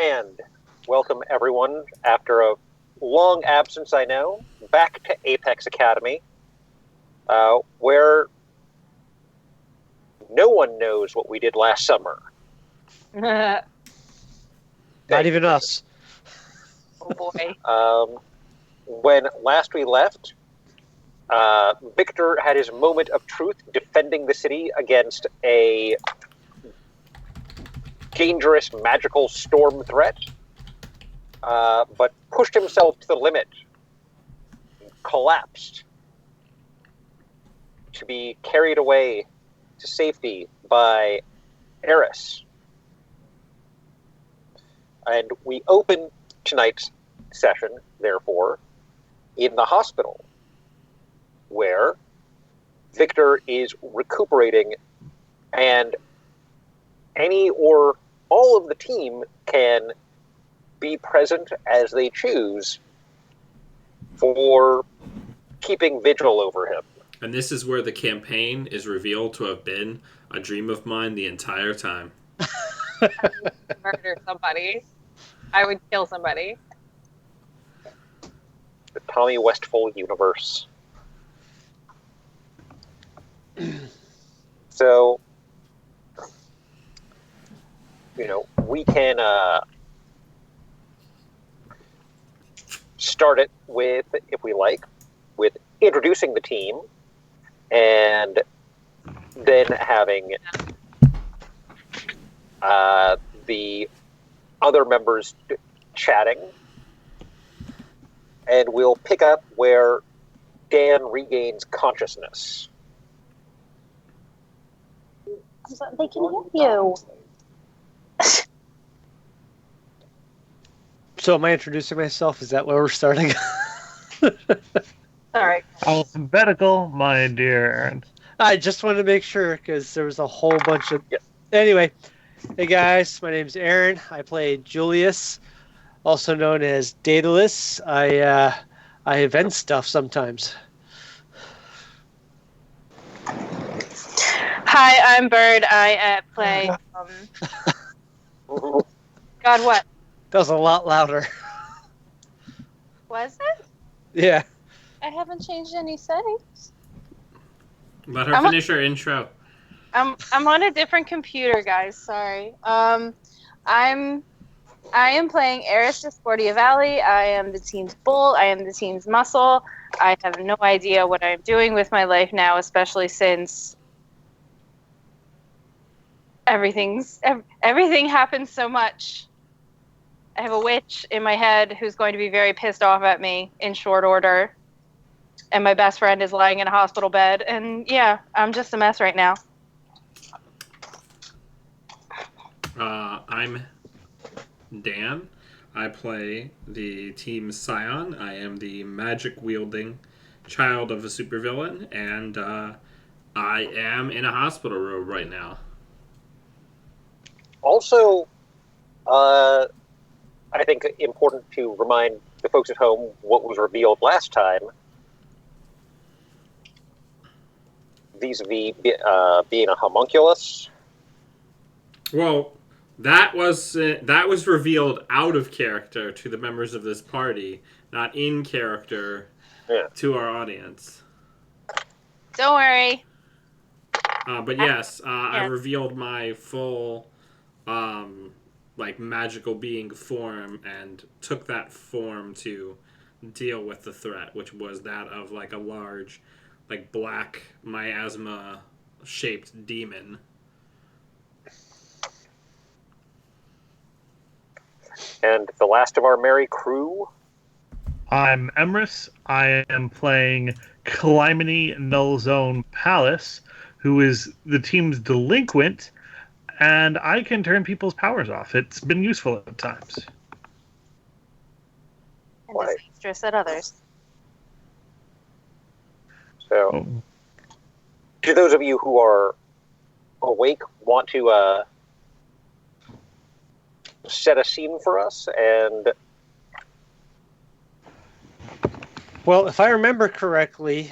And welcome everyone, after a long absence, I know, back to Apex Academy, where no one knows what we did last summer. Oh Not even us. boy. When last we left, Victor had his moment of truth defending the city against a dangerous magical storm threat, but pushed himself to the limit, collapsed, to be carried away to safety by Eris. And we open tonight's session, therefore, in the hospital, where Victor is recuperating, and any or all of the team can be present as they choose for keeping vigil over him. And this is where the campaign is revealed to have been a dream of mine the entire time. Murder somebody. I would kill somebody. The Tommy Westphal universe. So, we can start it with, if we like, with introducing the team and then having the other members chatting. And we'll pick up where Dan regains consciousness. They can hear you. So am I introducing myself? Is that where we're starting? All right. Alphabetical, my dear Aaron. I just wanted to make sure because there was a whole bunch of... Yes. Anyway, hey guys, my name's Aaron. I play Julius, also known as Daedalus. I invent stuff sometimes. Hi, I'm Bird. I play. God, what? That was a lot louder. Was it? Yeah. I haven't changed any settings. Let her finish her intro. I'm on a different computer, guys. Sorry. I am playing Eris Discordia Valley. I am the team's bull. I am the team's muscle. I have no idea what I'm doing with my life now, especially since everything happens so much. I have a witch in my head who's going to be very pissed off at me in short order. And my best friend is lying in a hospital bed. And yeah, I'm just a mess right now. I'm Dan. I play the team Scion. I am the magic-wielding child of a supervillain, and I am in a hospital room right now. Also, I think important to remind the folks at home what was revealed last time, vis-a-vis being a homunculus. Well, that was revealed out of character to the members of this party, not in character to our audience. Don't worry. But yes, I revealed my full, magical being form and took that form to deal with the threat, which was that of, a large, black miasma-shaped demon. And the last of our merry crew. I'm Emrys. I am playing Calamity Nullzone Palace, who is the team's delinquent, and I can turn people's powers off. It's been useful at times. And disastrous at others. So, to those of you who are awake, want to set a scene for us, and Well, if I remember correctly,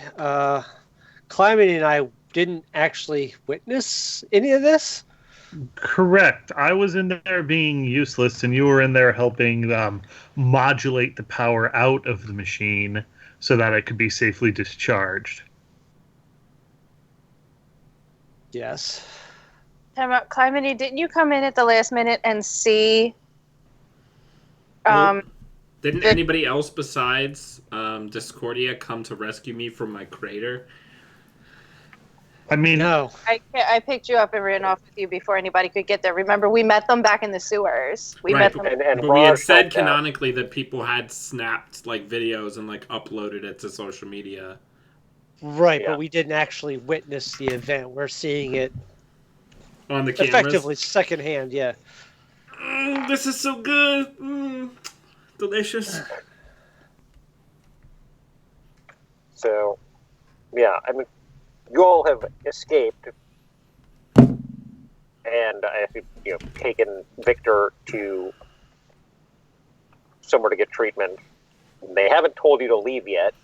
Calamity and I didn't actually witness any of this. Correct. I was in there being useless, and you were in there helping modulate the power out of the machine so that it could be safely discharged. Yes. Time out, Climate, didn't you come in at the last minute and see? Well, didn't the- anybody else besides Discordia come to rescue me from my crater? I mean, No. I picked you up and ran off with you before anybody could get there. Remember, we met them back in the sewers. We Right, met them. And But we had Raj said helped out. canonically that people had snapped like videos and like uploaded it to social media. Right, Yeah. but we didn't actually witness the event. We're seeing it On the cameras. effectively secondhand, yeah. This is so good. Delicious. So, yeah, I mean, you all have escaped and have taken Victor to somewhere to get treatment. They haven't told you to leave yet.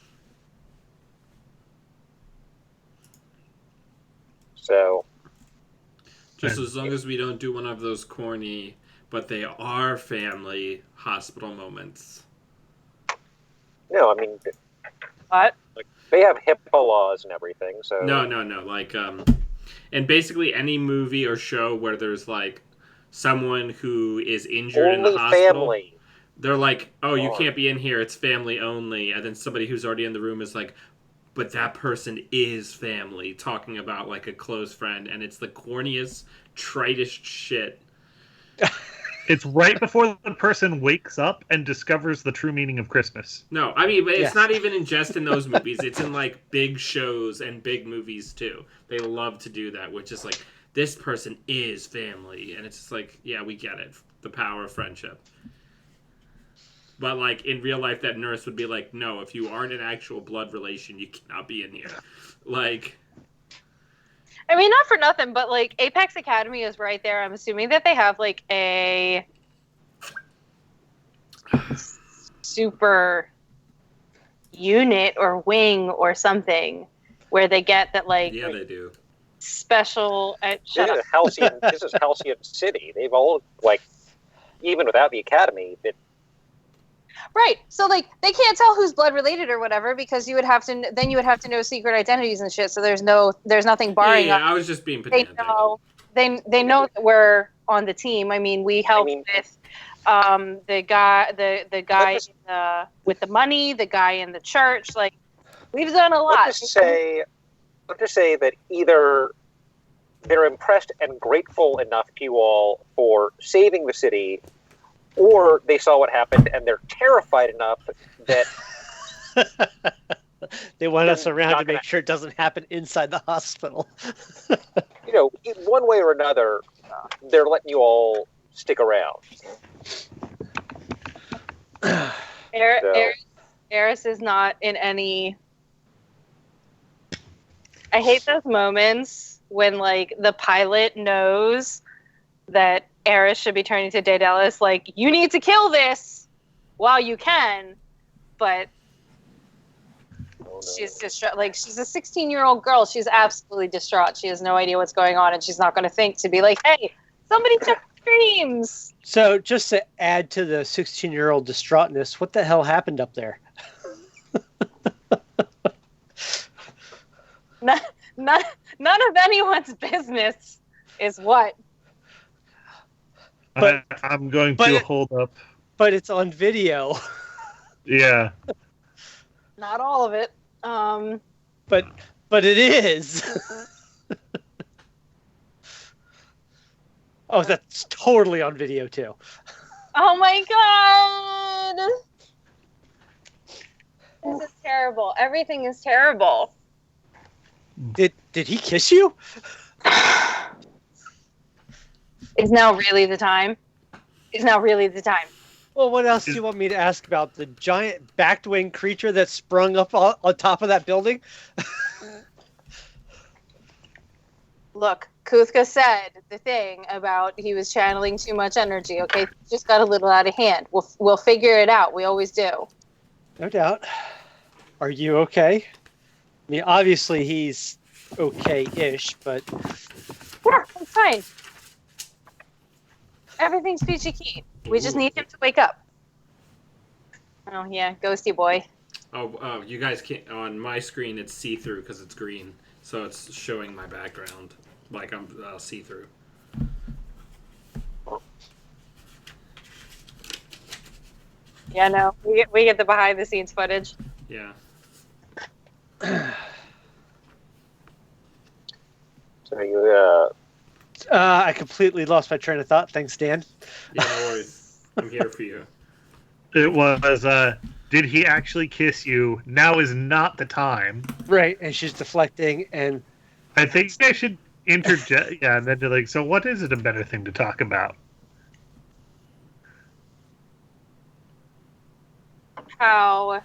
So, Just as long as we don't do one of those corny, but they are family hospital moments. no, I mean, What? they have HIPAA laws and everything, so... No. Like, and basically any movie or show where there's like someone who is injured in Only the hospital, family. they're like, "Oh, you Oh. can't be in here. It's family only." And then somebody who's already in the room is like, "But that person is family," talking about like a close friend, and it's the corniest, tritest shit. it's right before the person wakes up and discovers the true meaning of Christmas. No, I mean, it's Yes. not even in just in those movies. It's in like big shows and big movies too. They love to do that, which is like, this person is family, and it's just like, yeah, we get it, the power of friendship. But like in real life, that nurse would be like, no, if you aren't an actual blood relation, you cannot be in here. Like, I mean, not for nothing, but like Apex Academy is right there. I'm assuming that they have like a super unit or wing or something where they get that like yeah, they do. special. Shut up. This is Halcyon City. They've all, like, even without the Academy, Right. So like they can't tell who's blood related or whatever because you would have to know secret identities and shit. So there's nothing barring Yeah, us. I was just being They pedantic. know they know that we're on the team. I mean, we helped with the guy with the money, the guy in the church. Like we've done a lot. let's just say that either they're impressed and grateful enough to you all for saving the city, or they saw what happened and they're terrified enough that They want us They're around not to make gonna- sure it doesn't happen inside the hospital. one way or another, they're letting you all stick around. Eris is not in any. I hate those moments when like the pilot knows that Eris should be turning to Daedalus like, you need to kill this while you can, but she's distraught. Like she's a 16-year-old girl. She's absolutely distraught. She has no idea what's going on, and she's not going to think to be like, hey, somebody check the streams. So, just to add to the 16-year-old distraughtness, what the hell happened up there? None of anyone's business is what. But- I'm going but to it- hold up. But it's on video. Yeah. Not all of it. But it is. Oh, that's totally on video too. Oh my god! This is terrible. Everything is terrible. Did he kiss you? Is now really the time? Is now really the time? Well, what else do you want me to ask about? The giant backed wing creature that sprung up on top of that building? Look, Kuthka said the thing about he was channeling too much energy. Okay, it just got a little out of hand. We'll figure it out. We always do. No doubt. Are you okay? I mean, obviously he's okay-ish, but Yeah, I'm fine. Everything's peachy keen. We just Ooh. need him to wake up. Oh yeah, ghosty boy. Oh, you guys can't. On my screen, it's see-through because it's green, so it's showing my background like I'm see-through. Yeah, no, we get the behind the scenes footage. Yeah. So you, I completely lost my train of thought. Thanks, Dan. Yeah, no worries. I'm here for you. It was, did he actually kiss you? Now is not the time. Right, and she's deflecting, and I think I should interject. Yeah, and then they're like, so what is it a better thing to talk about? How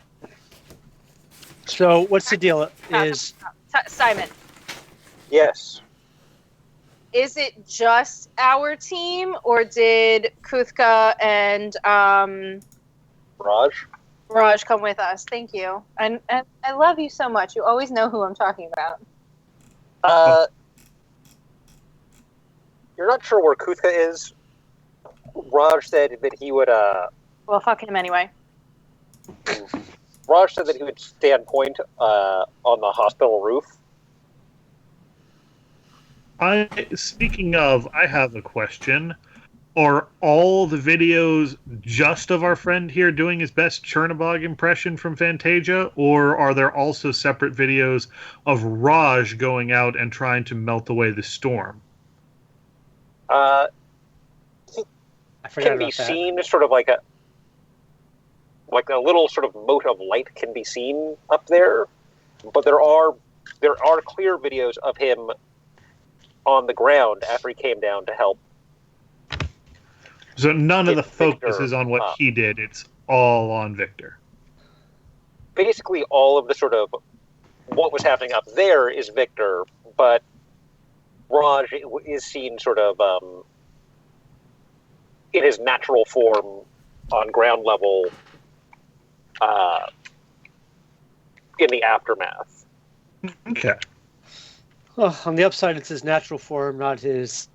so what's the deal? Is Simon? yes. Is it just our team, or did Kuthka and Raj? Raj come with us? Thank you. And I love you so much. You always know who I'm talking about. You're not sure where Kuthka is. Raj said that he would. Well, fuck him anyway. Raj said that he would stand point on the hospital roof. Speaking of, I have a question. Are all the videos just of our friend here doing his best Chernobog impression from Fantasia, or are there also separate videos of Raj going out and trying to melt away the storm? I forgot Can be about that. seen sort of like a little sort of mote of light can be seen up there, but there are clear videos of him on the ground after he came down to help. So none of the focus Victor is on what up. he did. It's all on Victor. Basically, all of the sort of what was happening up there is Victor, but Raj is seen sort of in his natural form on ground level in the aftermath. Okay. Well, on the upside, it's his natural form, not his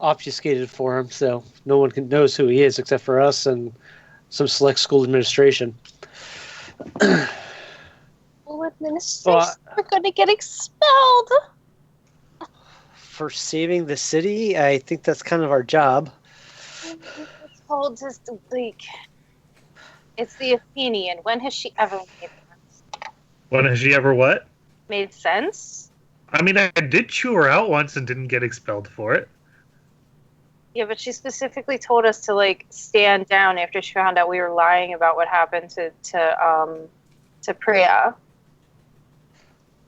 obfuscated form, so no one knows who he is except for us and some select school administration. Well, administration, we're going to get expelled. For saving the city, I think that's kind of our job. It's called just like it's the Athenian. When has she ever made sense? When has she ever what? Made sense? I mean, I did chew her out once and didn't get expelled for it. Yeah, but she specifically told us to like stand down after she found out we were lying about what happened to Priya.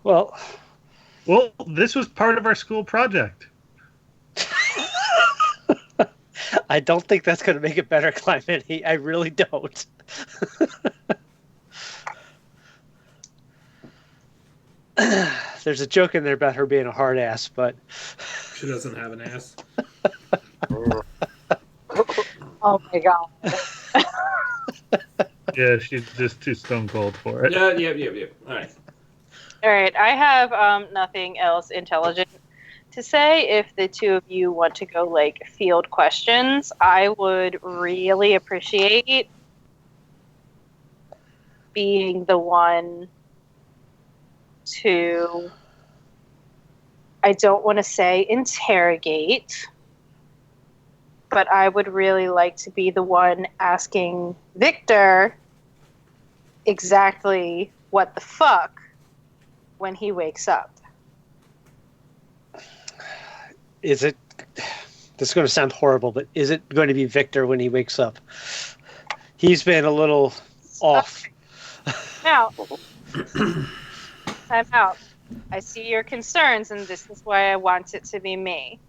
Well, This was part of our school project. I don't think that's going to make it better, Climate. I really don't. There's a joke in there about her being a hard ass, but She doesn't have an ass. Oh my god. Yeah, she's just too stone cold for it. Yeah. All right. All right, I have nothing else intelligent to say. If the two of you want to go like field questions, I would really appreciate being the one to, I don't want to say interrogate, but I would really like to be the one asking Victor exactly what the fuck when he wakes up. is it... This is going to sound horrible, but is it going to be Victor when he wakes up? He's been a little off. Now, time out. I see your concerns, and this is why I want it to be me.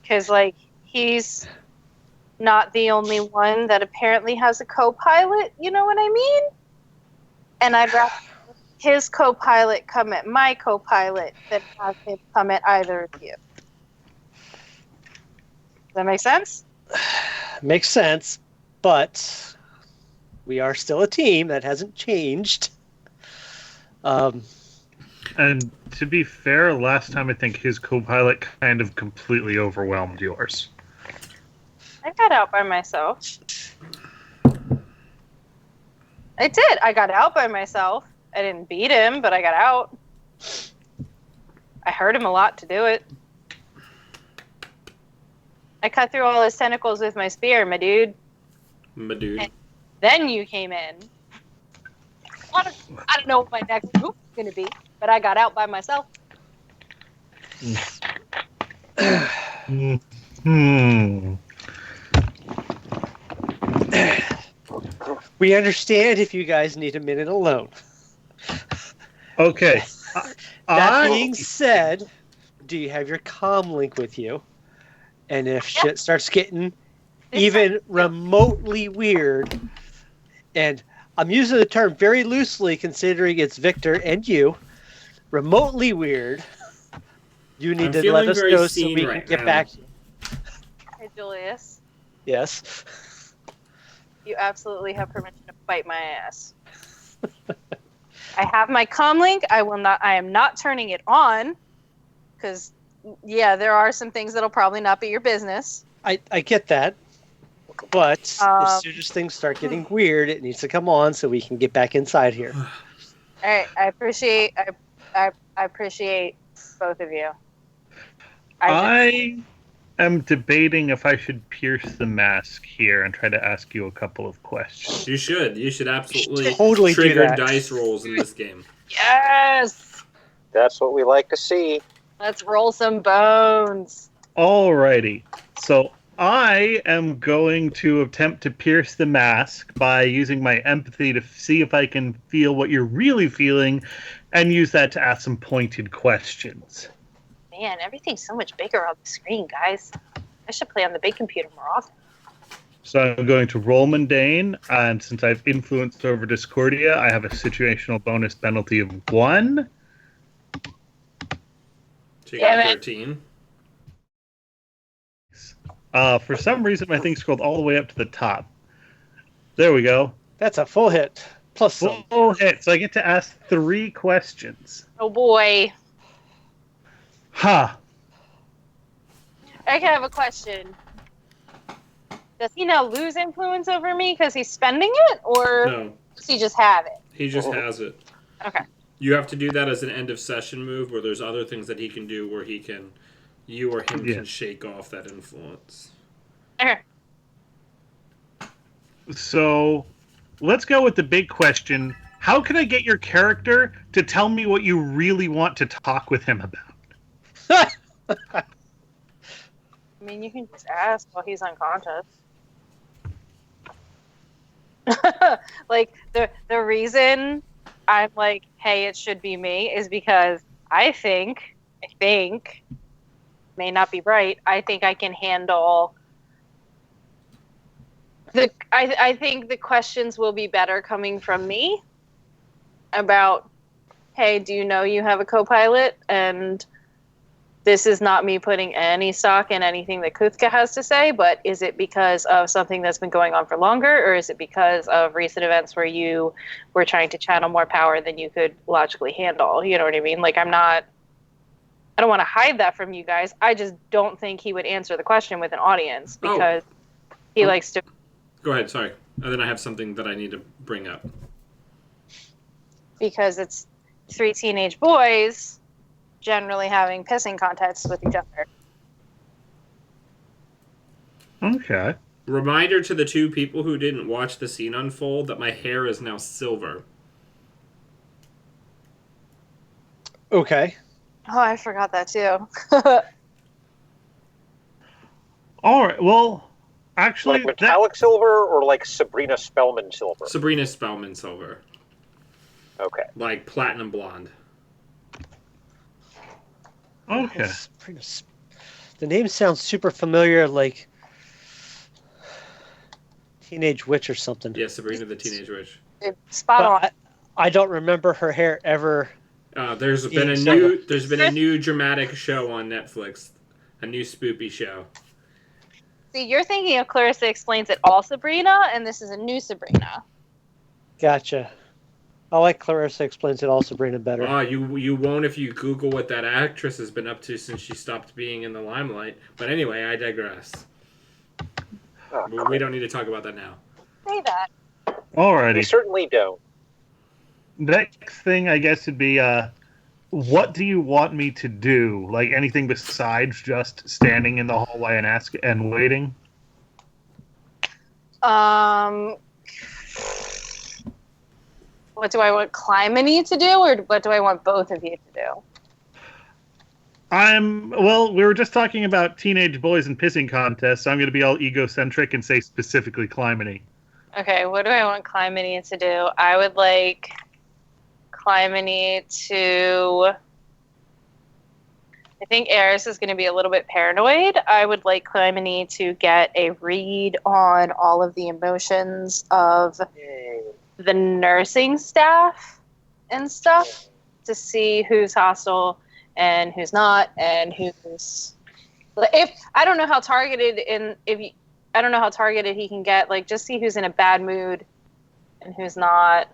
Because, like, he's not the only one that apparently has a co-pilot, you know what I mean? And I'd rather his co-pilot come at my co-pilot than have him come at either of you. Does that make sense? Makes sense, but we are still a team. That hasn't changed. And to be fair, last time I think his co-pilot kind of completely overwhelmed yours. I got out by myself. I did. I got out by myself. I didn't beat him, but I got out. I hurt him a lot to do it. I cut through all his tentacles with my spear, my dude. My dude. Then you came in. I don't know what my next move is going to be, but I got out by myself. Hmm. We understand if you guys need a minute alone. Okay. That being said, do you have your comm link with you? And if shit starts getting even remotely weird, and I'm using the term very loosely considering it's Victor and you, remotely weird, you need I'm to let feeling us very know so seen we right can get now. back. Hey, Julius. Yes. You absolutely have permission to bite my ass. I have my comm link. I am not turning it on because, yeah, there are some things that'll probably not be your business. I get that. But as soon as things start getting weird, it needs to come on so we can get back inside here. All right, I appreciate both of you. I am debating if I should pierce the mask here and try to ask you a couple of questions. You should. You should absolutely Totally do trigger that. dice rolls in this game. Yes, That's what we like to see. let's roll some bones. Alrighty. So I am going to attempt to pierce the mask by using my empathy to see if I can feel what you're really feeling and use that to ask some pointed questions. Man, everything's so much bigger on the screen, guys. I should play on the big computer more often. So I'm going to roll mundane, and since I've influenced over Discordia, I have a situational bonus penalty of 1. So you got Damn it. 13. For some reason, my thing scrolled all the way up to the top. There we go. That's a full hit. Plus some. Full hit. So I get to ask 3 questions. Oh boy. Ha! I have a question. Does he now lose influence over me because he's spending it, or No, does he just have it? he just has it. Okay. You have to do that as an end of session move where there's other things that he can do where you or him Yeah. can shake off that influence. Okay. So let's go with the big question. How can I get your character to tell me what you really want to talk with him about? I mean, you can just ask while he's unconscious. Like the reason I'm like, hey, it should be me, is because I think, may not be right. I think I can handle I think the questions will be better coming from me about, hey, do you know you have a co-pilot? And this is not me putting any stock in anything that Kuthka has to say, but is it because of something that's been going on for longer, or is it because of recent events where you were trying to channel more power than you could logically handle? You know what I mean? Like, I don't want to hide that from you guys. I just don't think he would answer the question with an audience because he likes to. Go ahead, sorry. And then I have something that I need to bring up. Because it's 3 teenage boys generally having pissing contests with each other. Okay. Reminder to the 2 people who didn't watch the scene unfold that my hair is now silver. Okay. Oh, I forgot that too. All right. Well, actually, Like metallic silver or like Sabrina Spellman silver? Sabrina Spellman silver. Okay. Like platinum blonde. okay. The name sounds super familiar, like Teenage Witch or something. Yeah, Sabrina the Teenage Witch. Spot on. But I don't remember her hair ever. There's been a new dramatic show on Netflix, a new spoopy show. See, you're thinking of Clarissa Explains It All Sabrina, and this is a new Sabrina. Gotcha. I like Clarissa Explains It All, Sabrina better. You won't if you Google what that actress has been up to since she stopped being in the limelight. But anyway, I digress. We don't need to talk about that now. Say that. We Alrighty. certainly don't. Next thing, I guess, would be what do you want me to do? Like anything besides just standing in the hallway and ask and waiting? What do I want Clymene to do, or what do I want both of you to do? We were just talking about teenage boys and pissing contests, so I'm going to be all egocentric and say specifically Clymene. Okay, what do I want Clymene to do? I would like Clymene to... I think Eris is going to be a little bit paranoid. I would like Clymene to get a read on all of the emotions of the nursing staff and stuff to see who's hostile and who's not, and who's... If I don't know how targeted I don't know how targeted he can get. Like, just see who's in a bad mood and who's not.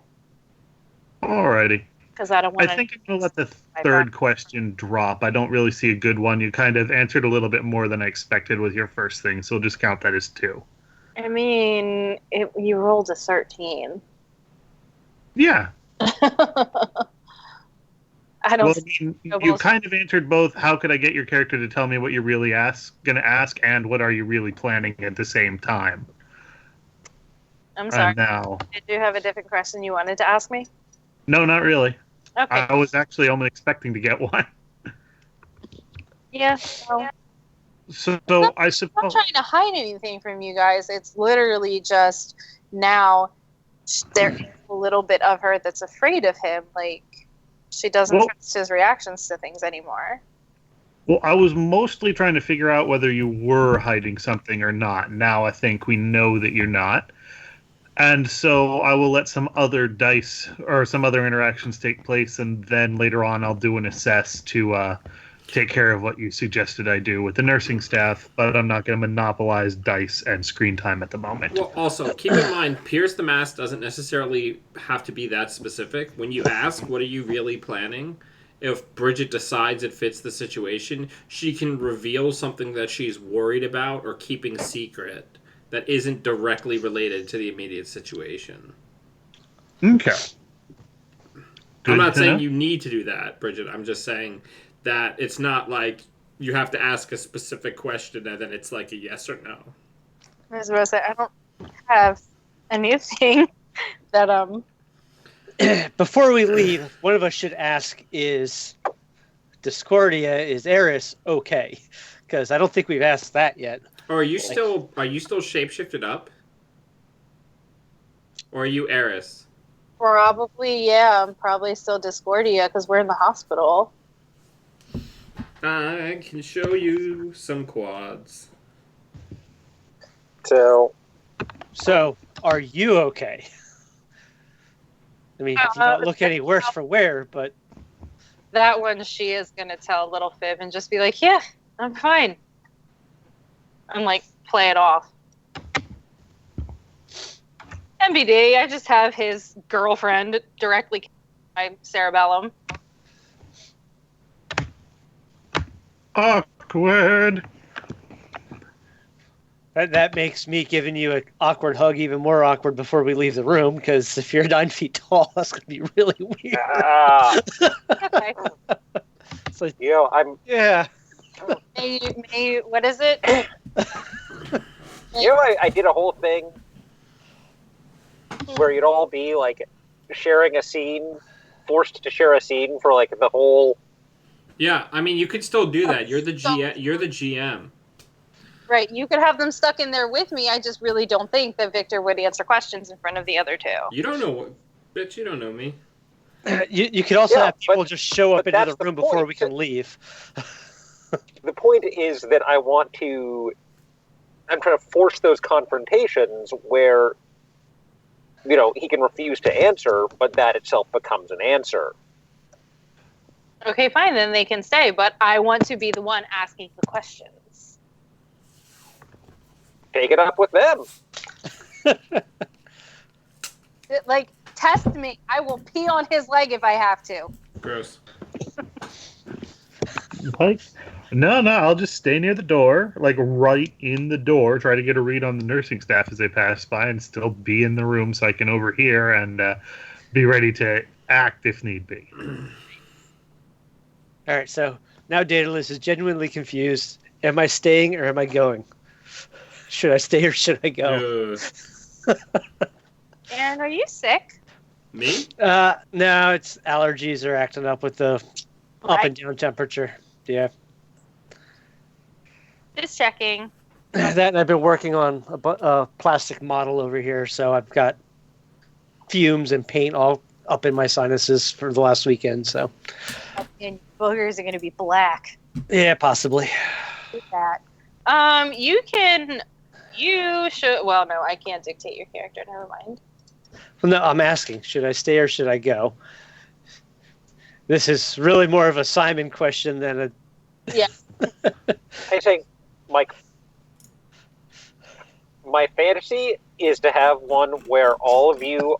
Alrighty. Because I don't want. I think I'm going to let the third question drop. I don't really see a good one. You kind of answered a little bit more than I expected with your first thing, so we'll just count that as 2. I mean, you rolled a 13. Yeah. I don't. Well, I mean, you kind of answered both. How could I get your character to tell me what you're really going to ask, and what are you really planning at the same time? I'm sorry. Now, Did you have a different question you wanted to ask me? no, not really. Okay. I was actually only expecting to get one. Yeah. Well, So I I'm not suppose. trying to hide anything from you guys. It's literally just now there's a little bit of her that's afraid of him. Like, she doesn't trust his reactions to things anymore. Well, I was mostly trying to figure out whether you were hiding something or not. Now I think we know that you're not. And so I will let some other dice or some other interactions take place, and then later on I'll do an assess to take care of what you suggested I do with the nursing staff, but I'm not going to monopolize dice and screen time at the moment. Well, also, keep in mind, Pierce the Mask doesn't necessarily have to be that specific. When you ask, what are you really planning? If Bridget decides it fits the situation, she can reveal something that she's worried about or keeping secret that isn't directly related to the immediate situation. Okay. I'm not saying you need to do that, Bridget. I'm just saying that it's not like you have to ask a specific question and then it's like a yes or no. Ms. Rosa, I don't have anything that Before we leave, one of us should ask: is Discordia, is Eris okay? Because I don't think we've asked that yet. Or are you still shapeshifted up? Or are you Eris? probably, yeah, I'm probably still Discordia because we're in the hospital. I can show you some quads. So, are you okay? I mean, you don't look any worse for wear, but That one, she is going to tell a little fib and just be like, yeah, I'm fine. And, like, play it off. MBD, I just have his girlfriend directly my cerebellum. Awkward. that makes me giving you an awkward hug even more awkward before we leave the room, because if you're 9 feet tall, that's going to be really weird. Okay. It's like, I'm. yeah. May, what is it? I did a whole thing where you'd all be like sharing a scene, forced to share a scene for like the whole. Yeah, I mean, you could still do that. You're the GM. You're the GM. Right, you could have them stuck in there with me. I just really don't think that Victor would answer questions in front of the other two. You don't know what, bitch. You don't know me. You could also have people but- just show up but into that's the room the before point. we can leave. The point is that I'm trying to force those confrontations where, he can refuse to answer, but that itself becomes an answer. Okay, fine, then they can stay, but I want to be the one asking the questions. Take it up with them. Like, Test me. I will pee on his leg if I have to. Gross. Like, no, I'll just stay near the door, like right in the door, try to get a read on the nursing staff as they pass by, and still be in the room so I can overhear and be ready to act if need be. All right, so now Daedalus is genuinely confused. Am I staying or am I going? Should I stay or should I go? Aaron, are you sick? Me? No, it's allergies are acting up with the up and down temperature. Yeah. Just checking. That, and I've been working on a plastic model over here, so I've got fumes and paint all up in my sinuses for the last weekend. So, And boogers are going to be black. yeah, possibly. Look at that. You should. Well, no, I can't dictate your character. Never mind. Well, no, I'm asking, should I stay or should I go? This is really more of a Simon question than a. Yeah. I think, Mike, my fantasy is to have one where all of you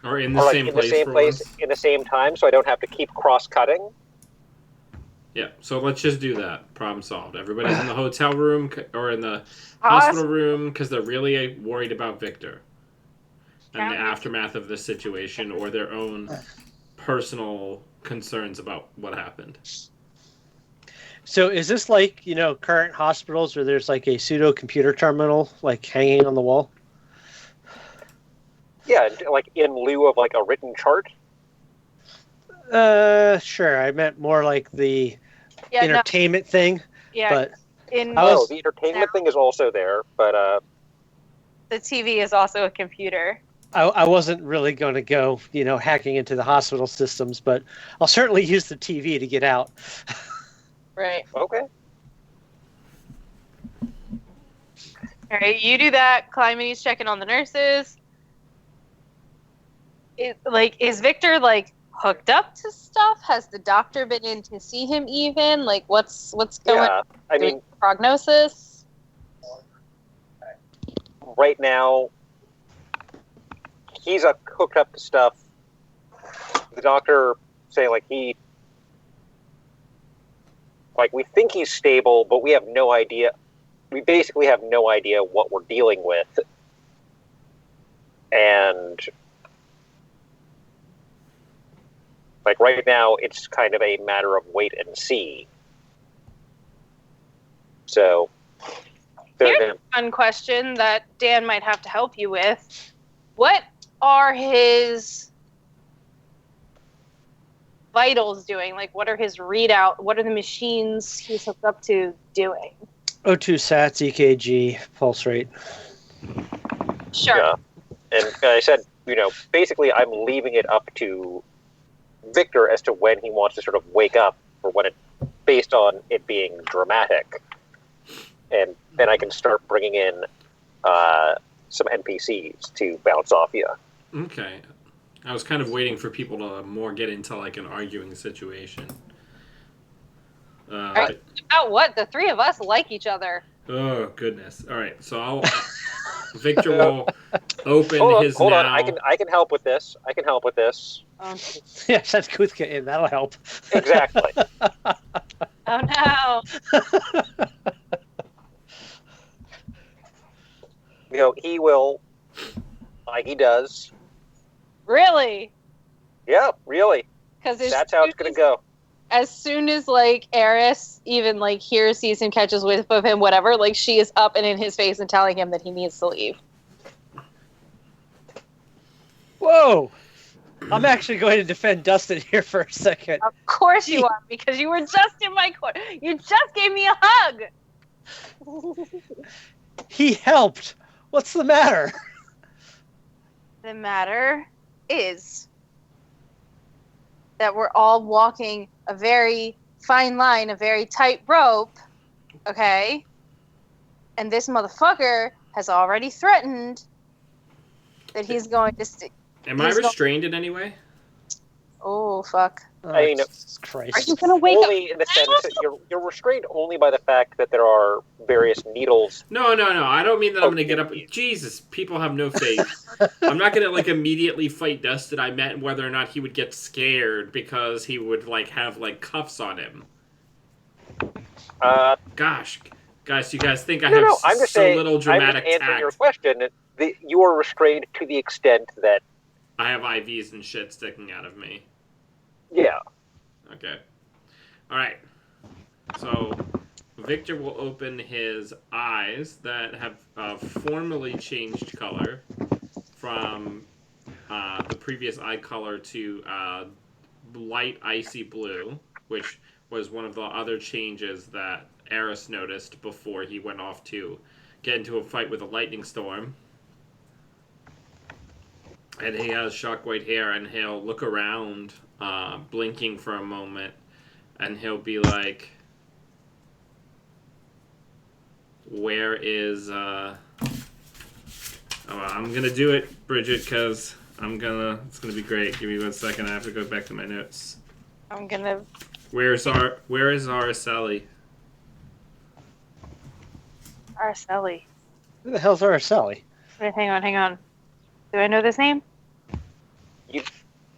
Or in are the like same place. in the same time, so I don't have to keep cross-cutting. Yeah, so let's just do that. Problem solved. Everybody's in the hotel room or in the hospital room because they're really worried about Victor and the aftermath of this situation or their own personal concerns about what happened. So is this like, current hospitals where there's like a pseudo computer terminal like hanging on the wall? Yeah, like in lieu of like a written chart. Sure. I meant more like the Yeah. entertainment thing. Yeah. But In I was- The entertainment thing is also there, but the TV is also a computer. I wasn't really going to go, hacking into the hospital systems, but I'll certainly use the TV to get out. Right. okay. All right. You do that. Clymene's checking on the nurses. Is Victor hooked up to stuff? Has the doctor been in to see him even? Like, what's going Yeah, I doing mean, prognosis? right now, he's hooked up to stuff. The doctor saying we think he's stable, but we have no idea. We basically have no idea what we're dealing with, and right now, it's kind of a matter of wait and see. So, Here's a fun question that Dan might have to help you with. What are his vitals doing? Like, what are his readout? What are the machines he's hooked up to doing? O2 sats, EKG, pulse rate. Sure. Yeah. And I said, basically, I'm leaving it up to Victor as to when he wants to sort of wake up, or when based on it being dramatic, and then I can start bringing in some NPCs to bounce off you. Okay. I was kind of waiting for people to more get into an arguing situation. Right. About what? The three of us like each other. Oh goodness! All right, so Victor will open Hold now. on. I can help with this. Yeah, send Kuthka in. That'll help. Exactly. Oh no. He will, like he does. Really? Yeah, really. Because That's how it's going to go. As soon as Eris even sees him, catches whiff of him, whatever, she is up and in his face and telling him that he needs to leave. Whoa! I'm actually going to defend Dustin here for a second. Of course you are, because you were just in my corner. You just gave me a hug. He helped. What's the matter? The matter is that we're all walking a very fine line, a very tight rope, okay? And this motherfucker has already threatened that he's going to... Am I restrained in any way? Oh fuck! I mean, Jesus Are Christ. you gonna wake up? only in the sense that you're restrained only by the fact that there are various needles. No. I don't mean that I'm Oh, gonna get up. Jesus, people have no faith. I'm not gonna like immediately fight Dustin. I meant whether or not he would get scared because he would like have like cuffs on him. Gosh, guys, you guys think I have I'm just so saying. little dramatic I'm just answering your tact? question. You are restrained to the extent that, I have IVs and shit sticking out of me. yeah. Okay. All right. So Victor will open his eyes that have formally changed color from the previous eye color to light icy blue, which was one of the other changes that Eris noticed before he went off to get into a fight with a lightning storm. And he has shock white hair, and he'll look around, blinking for a moment, and he'll be like, where is, Oh, I'm gonna do it, Bridget, because it's gonna be great. Give me 1 second, I have to go back to my notes. I'm gonna. Where is Araceli? Araceli. Who the hell's Araceli? Wait, hang on. Do I know this name? You-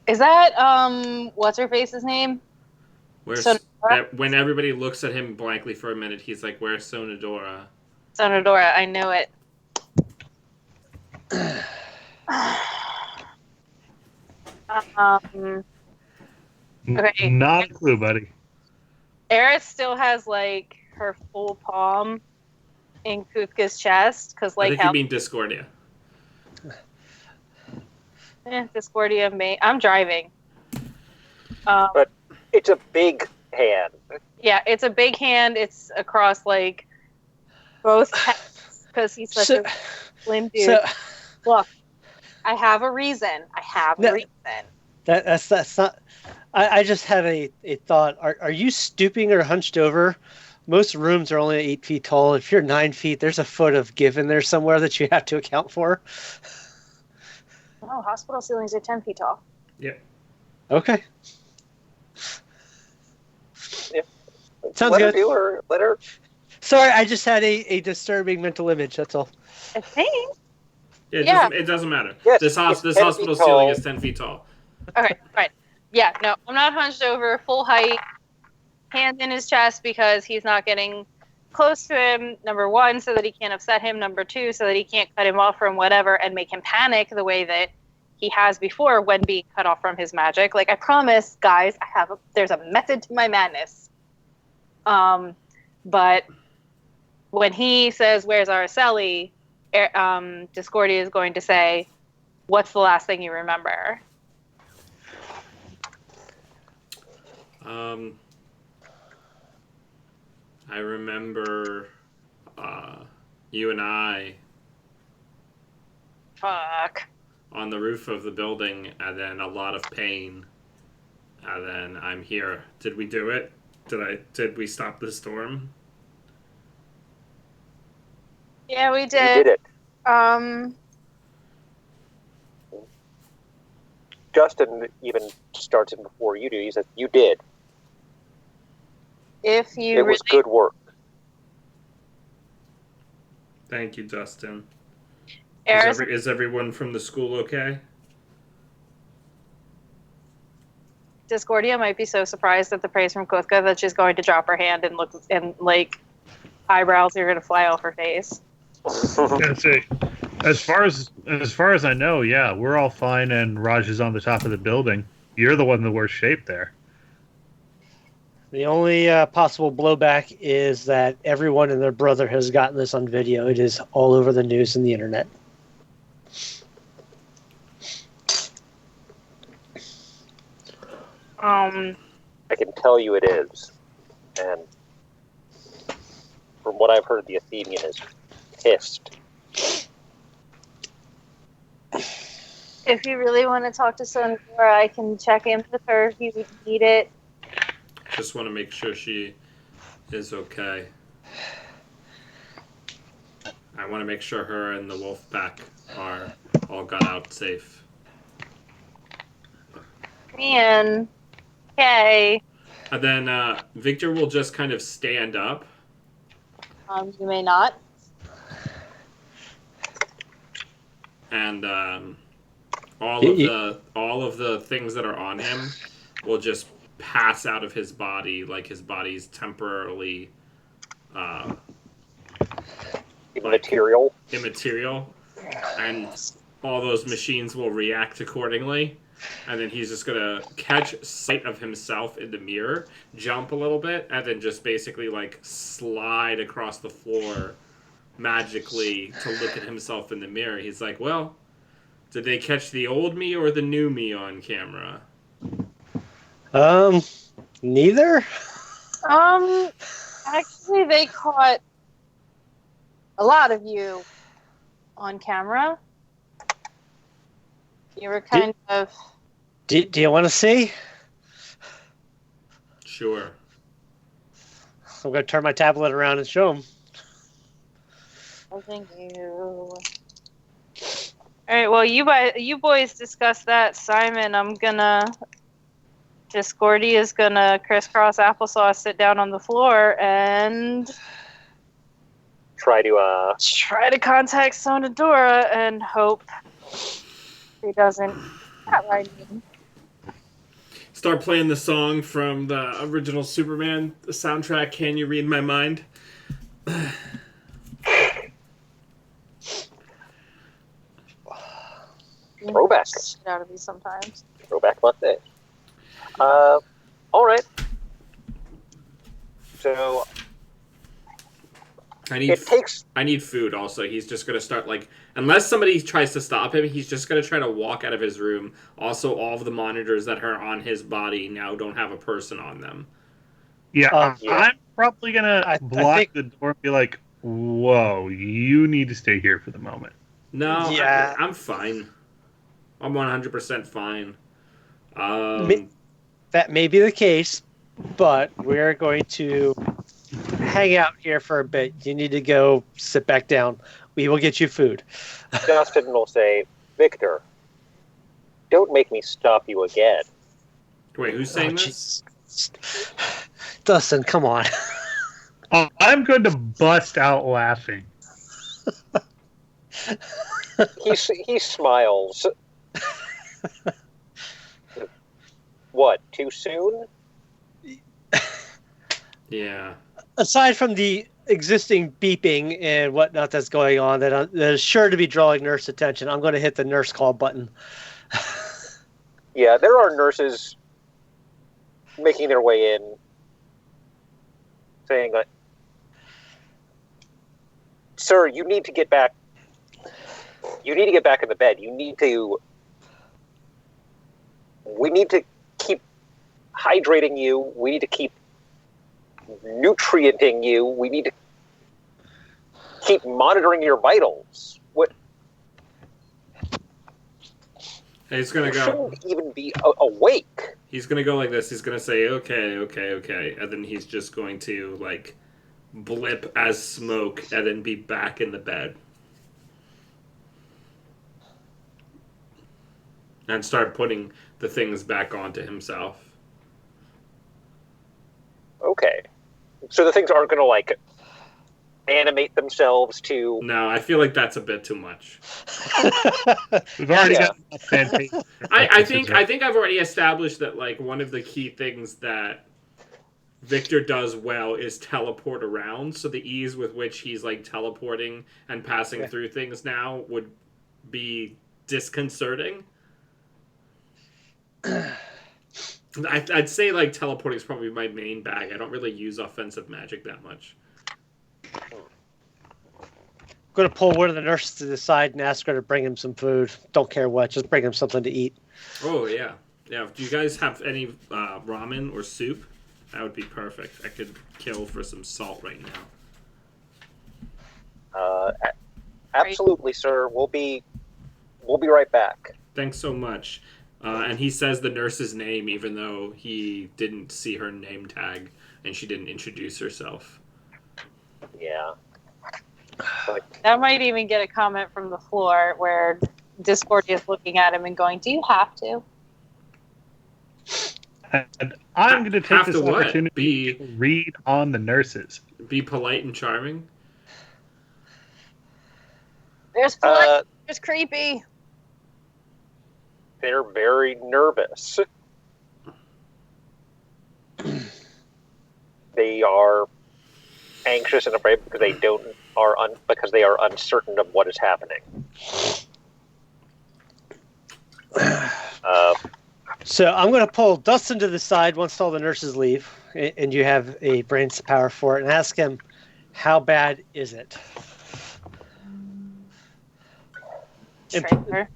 Is that what's her face's name? Where's Sonodora? when everybody looks at him blankly for a minute, he's like, "Where's Sonodora?" Sonodora, I know it. Okay. Not a clue, buddy. Eris still has like her full palm in Kuthka's chest because I like think how you mean Discordia. Discordia may. I'm driving. But it's a big hand. Yeah, it's a big hand. It's across like both because he's such a slim dude. So, Look, I have a reason. No. Reason. that's not. I just have a thought. Are you stooping or hunched over? Most rooms are only 8 feet tall. If you're 9 feet, there's a foot of give in there somewhere that you have to account for. Oh, hospital ceilings are 10 feet tall. Yeah. Okay. Sounds Let good. her do her. Let her. Sorry, I just had a disturbing mental image. That's all. I think. Yeah, it doesn't matter. Yes, This it's 10 hospital feet ceiling tall. is 10 feet tall. Okay, fine. Yeah, no, I'm not hunched over, full height, hand in his chest because he's not getting close to him, number one, so that he can't upset him, number two, so that he can't cut him off from whatever and make him panic the way that he has before when being cut off from his magic. Like, I promise, guys, there's a method to my madness. But when he says, "Where's Araceli?" Discordia is going to say, "What's the last thing you remember?" I remember you and I Fuck. on the roof of the building, and then a lot of pain, and then I'm here. Did we do it? Did we stop the storm? Yeah, we You did. did it. Justin even starts it before you do. He says, "You did. If you It was really, good work." Thank you, Dustin. Eris, Is everyone from the school okay? Discordia might be so surprised at the praise from Kuthka that she's going to drop her hand and look, and like eyebrows are going to fly off her face. That's it. As far as I know, yeah, we're all fine, and Raj is on the top of the building. You're the one in the worst shape there. The only possible blowback is that everyone and their brother has gotten this on video. It is all over the news and the internet. I can tell you it is. And from what I've heard, the Athenian is pissed. If you really want to talk to Sonora, I can check in with her if you would need it. Just want to make sure she is okay. I want to make sure her and the wolf pack are all got out safe. Man. Okay. And then Victor will just kind of stand up. You may not. And all of the things that are on him will just pass out of his body, like his body's temporarily Immaterial. And all those machines will react accordingly. And then he's just gonna catch sight of himself in the mirror, jump a little bit, and then just basically like slide across the floor magically to look at himself in the mirror. He's like, well, did they catch the old me or the new me on camera? Neither. Actually, they caught a lot of you on camera. You were kind of... Do you want to see? Sure. I'm going to turn my tablet around and show him. Oh, thank you. All right, well, you boys discuss that. Simon, Discordy is gonna crisscross applesauce, sit down on the floor, and Try to contact Sonadora and hope he doesn't outright him. Start playing the song from the original Superman soundtrack, Can You Read My Mind? Throwback. Shit out of me sometimes. Throwback Monday. All right. So I it takes. need food also. He's just going to start like, unless somebody tries to stop him, he's just going to try to walk out of his room. Also, all of the monitors that are on his body now don't have a person on them. Yeah, Yeah. I'm probably gonna I block think- the door and be like, "Whoa, you need to stay here for the moment." No, Yeah. I'm fine. I'm 100% fine. That may be the case, but we're going to hang out here for a bit. You need to go sit back down. We will get you food. Dustin will say, "Victor, don't make me stop you again." Wait, who's saying this? Jesus. Dustin, come on. I'm going to bust out laughing. He smiles. What? Too soon? Yeah. Aside from the existing beeping and whatnot that's going on, that is sure to be drawing nurse attention, I'm going to hit the nurse call button. Yeah, there are nurses making their way in, saying, "Sir, you need to get back. You need to get back in the bed. We need to keep hydrating you. We need to keep nutrienting you. We need to keep monitoring your vitals. What? He's gonna You go. shouldn't even be awake." He's gonna go like this. He's gonna say, okay, and then he's just going to like blip as smoke, and then be back in the bed, and start putting the things back onto himself. Okay. So the things aren't going to, like, animate themselves to... No, I feel like that's a bit too much. We've already Yeah. got enough Fantasia. I think I've already established that like one of the key things that Victor does well is teleport around. So the ease with which he's like teleporting and passing through things now would be disconcerting. I'd say like teleporting is probably my main bag. I don't really use offensive magic that much. I'm going to pull one of the nurses to the side and ask her to bring him some food. Don't care what, just bring him something to eat. Oh yeah. Do you guys have any ramen or soup? That would be perfect. I could kill for some salt right now. Absolutely, sir. We'll be right back. Thanks so much. And he says the nurse's name, even though he didn't see her name tag and she didn't introduce herself. Yeah. That might even get a comment from the floor where Discordia is looking at him and going, "Do you have to?" And I'm going to take Have this to what? opportunity to read on the nurses. Be polite and charming. There's blood. There's creepy. They're very nervous. They are anxious and afraid because because they are uncertain of what is happening. So I'm going to pull Dustin to the side once all the nurses leave, and you have a brains power for it, and ask him, how bad is it? Traitor.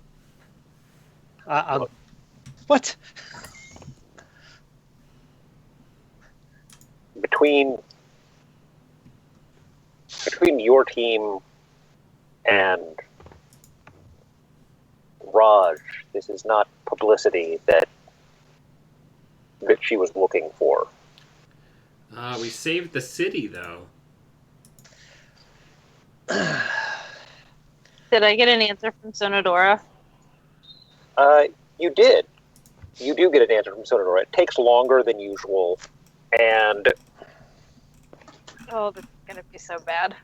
What? Between your team and Raj, this is not publicity that she was looking for. We saved the city, though. Did I get an answer from Sonodora? You did. You do get an answer from Sonodora. It takes longer than usual, and Oh, this is gonna be so bad.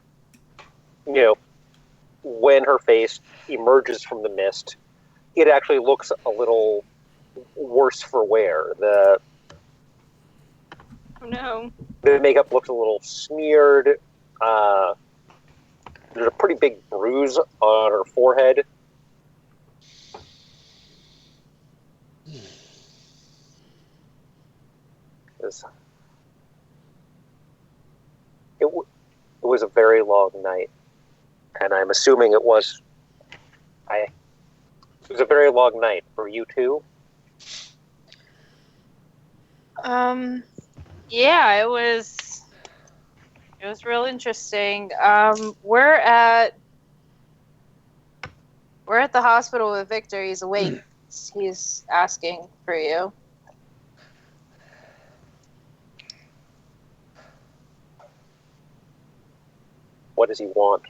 When her face emerges from the mist, it actually looks a little worse for wear. Oh no. The makeup looks a little smeared. There's a pretty big bruise on her forehead. It was a very long night, and I'm assuming it was a very long night for you too. Yeah, it was real interesting. We're at the hospital with Victor. He's awake. He's asking for you. What does he want?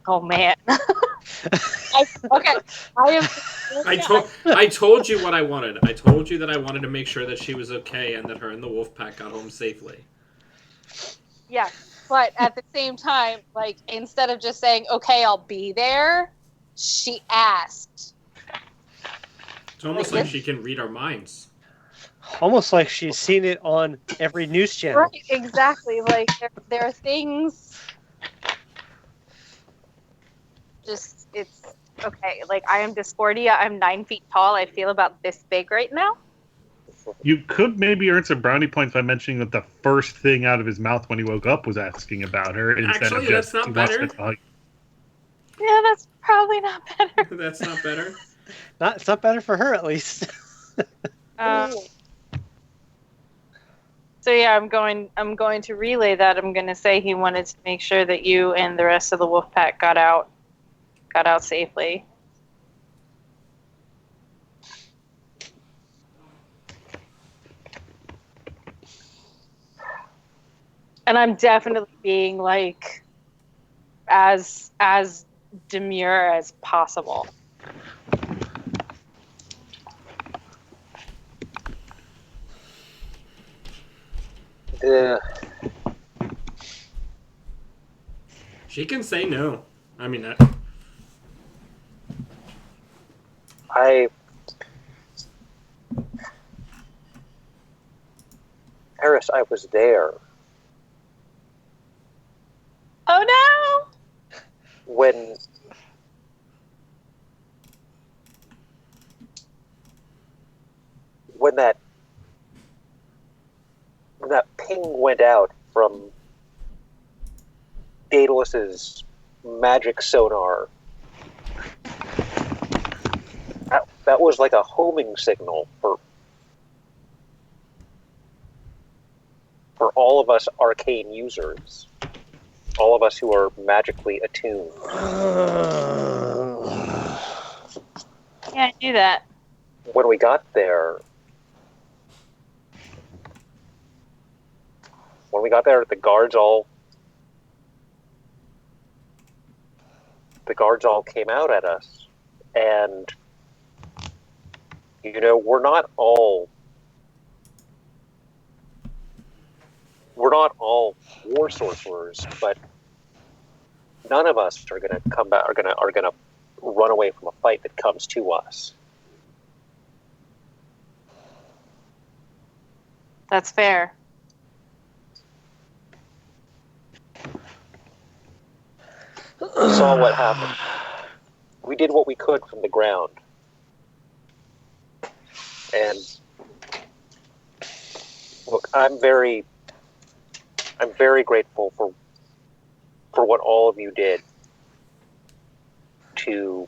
Oh man. Okay. I told you what I wanted. I told you that I wanted to make sure that she was okay and that her and the wolf pack got home safely. Yeah, but at the same time, like, instead of just saying, okay, I'll be there, she asked. It's almost like she can read our minds. Almost like she's seen it on every news channel. Right, exactly. Like, there are things. Just, it's okay. Like, I am Discordia. I'm 9 feet tall. I feel about this big right now. You could maybe earn some brownie points by mentioning that the first thing out of his mouth when he woke up was asking about her instead Actually, of just. that's not better. Yeah, that's probably not better. That's not better. It's not better for her, at least. So yeah, I'm going to relay that. I'm going to say he wanted to make sure that you and the rest of the wolf pack got out safely. And I'm definitely being like as demure as possible. She can say no. I mean, Harris, I was there. Oh no! When that ping went out from Daedalus's magic sonar, that was like a homing signal for all of us arcane users, all of us who are magically attuned. Yeah, I do that. When we got there, the guards all came out at us, and You know, we're not all war sorcerers, but none of us are going to come back. Are going to run away from a fight that comes to us. That's fair. We saw what happened. We did what we could from the ground. And look, I'm very grateful for what all of you did to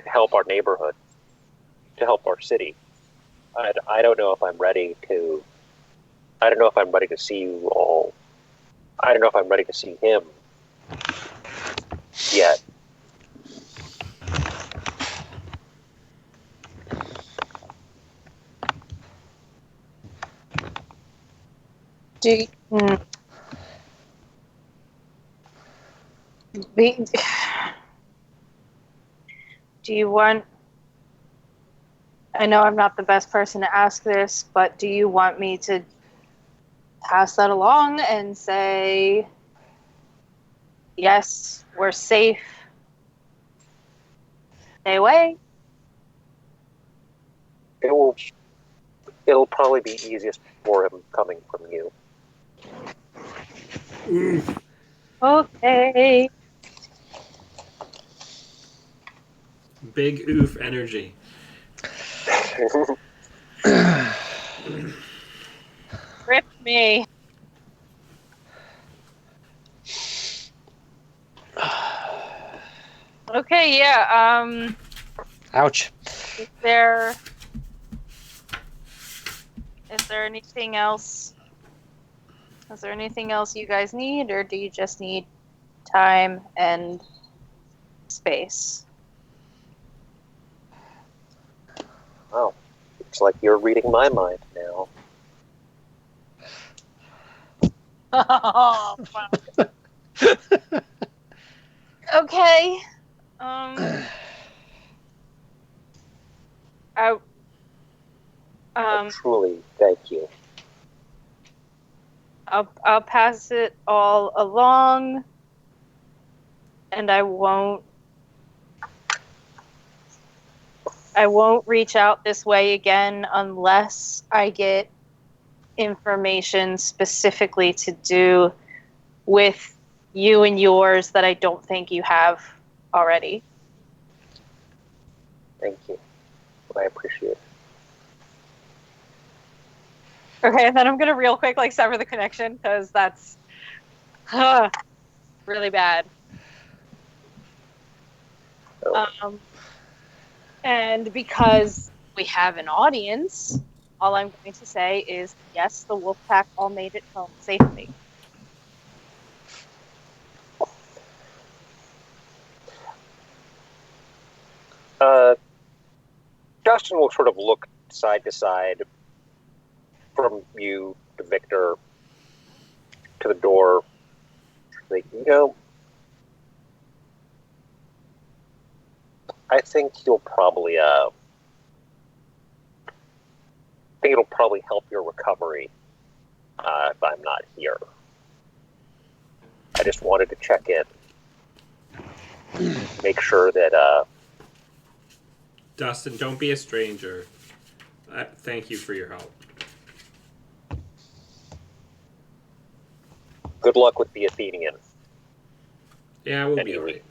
help our neighborhood, to help our city. I don't know if I'm ready to. I don't know if I'm ready to see you all. I don't know if I'm ready to see him yet. Do you want... I know I'm not the best person to ask this, but do you want me to pass that along and say, yes, we're safe, stay away? It'll probably be easiest for him coming from you. Okay. Big oof energy. Rip me. Okay, yeah, Ouch. is there anything else? Is there anything else you guys need, or do you just need time and space? Oh, it's like you're reading my mind now. Oh, fuck. Okay. Truly, thank you. I'll pass it all along, and I won't reach out this way again unless I get information specifically to do with you and yours that I don't think you have already. Thank you. I appreciate it. Okay, and then I'm gonna real quick sever the connection because that's really bad. Oh. And because we have an audience, all I'm going to say is yes, the Wolfpack all made it home safely. Justin will sort of look side to side from you to Victor to the door. Like, you know, I think it'll probably help your recovery if I'm not here. I just wanted to check in, make sure that. Dustin, don't be a stranger. Thank you for your help. Good luck with the Athenian. Yeah, we'll be Anyway.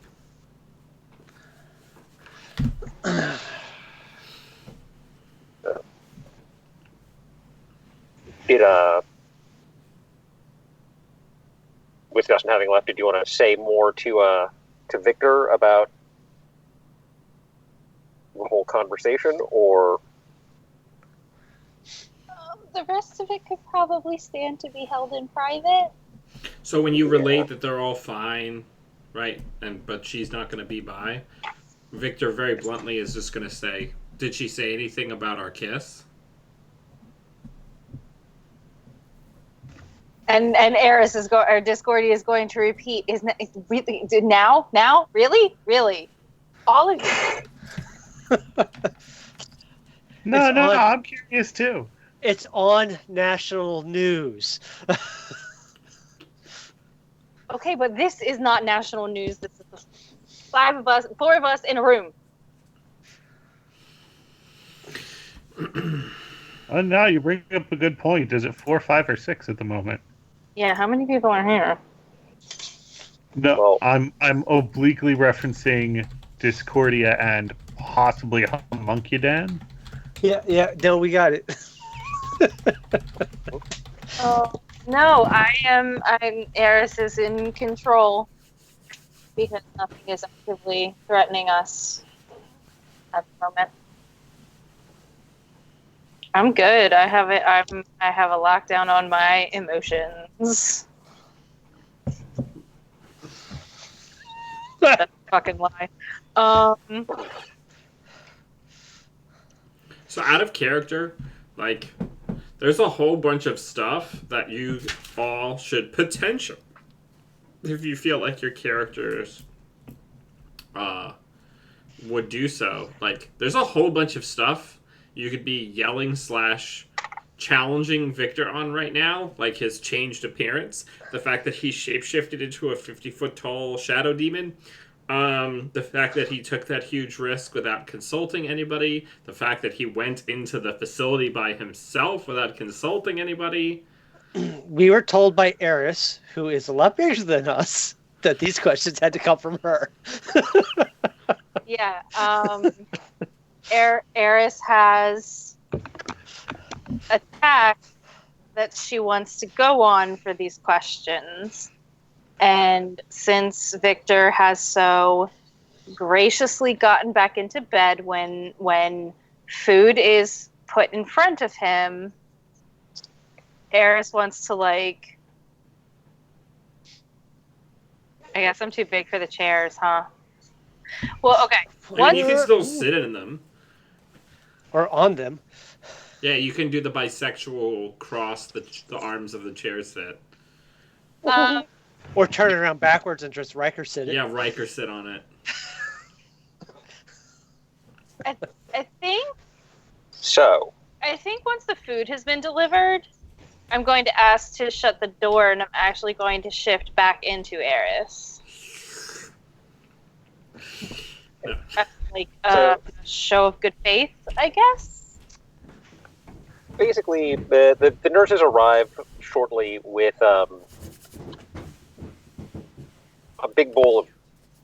alright. With Justin having left, did you want to say more to Victor about the whole conversation, or The rest of it could probably stand to be held in private. So when you relate that they're all fine, right, but she's not going to be by, Victor very bluntly is just going to say, did she say anything about our kiss? And Eris is or Discordia is going to repeat, isn't it really now? Really? All of you. No, It's no, on- I'm curious too. It's on national news. Okay, but this is not national news. This is the four of us in a room. Oh, no, you bring up a good point. Is it 4, 5, or 6 at the moment? Yeah, how many people are here? No, Well- I'm obliquely referencing Discordia and possibly Homuncudan. Yeah, no, we got it. Oh no, I'm Eris is in control because nothing is actively threatening us at the moment. I'm good. I have it. I have a lockdown on my emotions. That's a fucking lie. So out of character, like, there's a whole bunch of stuff that you all should potential, if you feel like your characters would do so. Like, there's a whole bunch of stuff you could be yelling / challenging Victor on right now, like his changed appearance, the fact that he shapeshifted into a 50-foot tall shadow demon, the fact that he took that huge risk without consulting anybody, the fact that he went into the facility by himself without consulting anybody. We were told by Eris, who is a lot bigger than us, that these questions had to come from her. Yeah. Eris has a tack that she wants to go on for these questions. And since Victor has so graciously gotten back into bed when food is put in front of him, Eris wants to, like... I guess I'm too big for the chairs, huh? Well, okay. I mean, you can still sit in them. Or on them. Yeah, you can do the bisexual cross the arms of the chair sit. Or turn it around backwards and just Riker sit it. Yeah, Riker sit on it. I think So, once the food has been delivered, I'm going to ask to shut the door, and I'm actually going to shift back into Eris. That's like a show of good faith, I guess. basically, the nurses arrive shortly with a big bowl of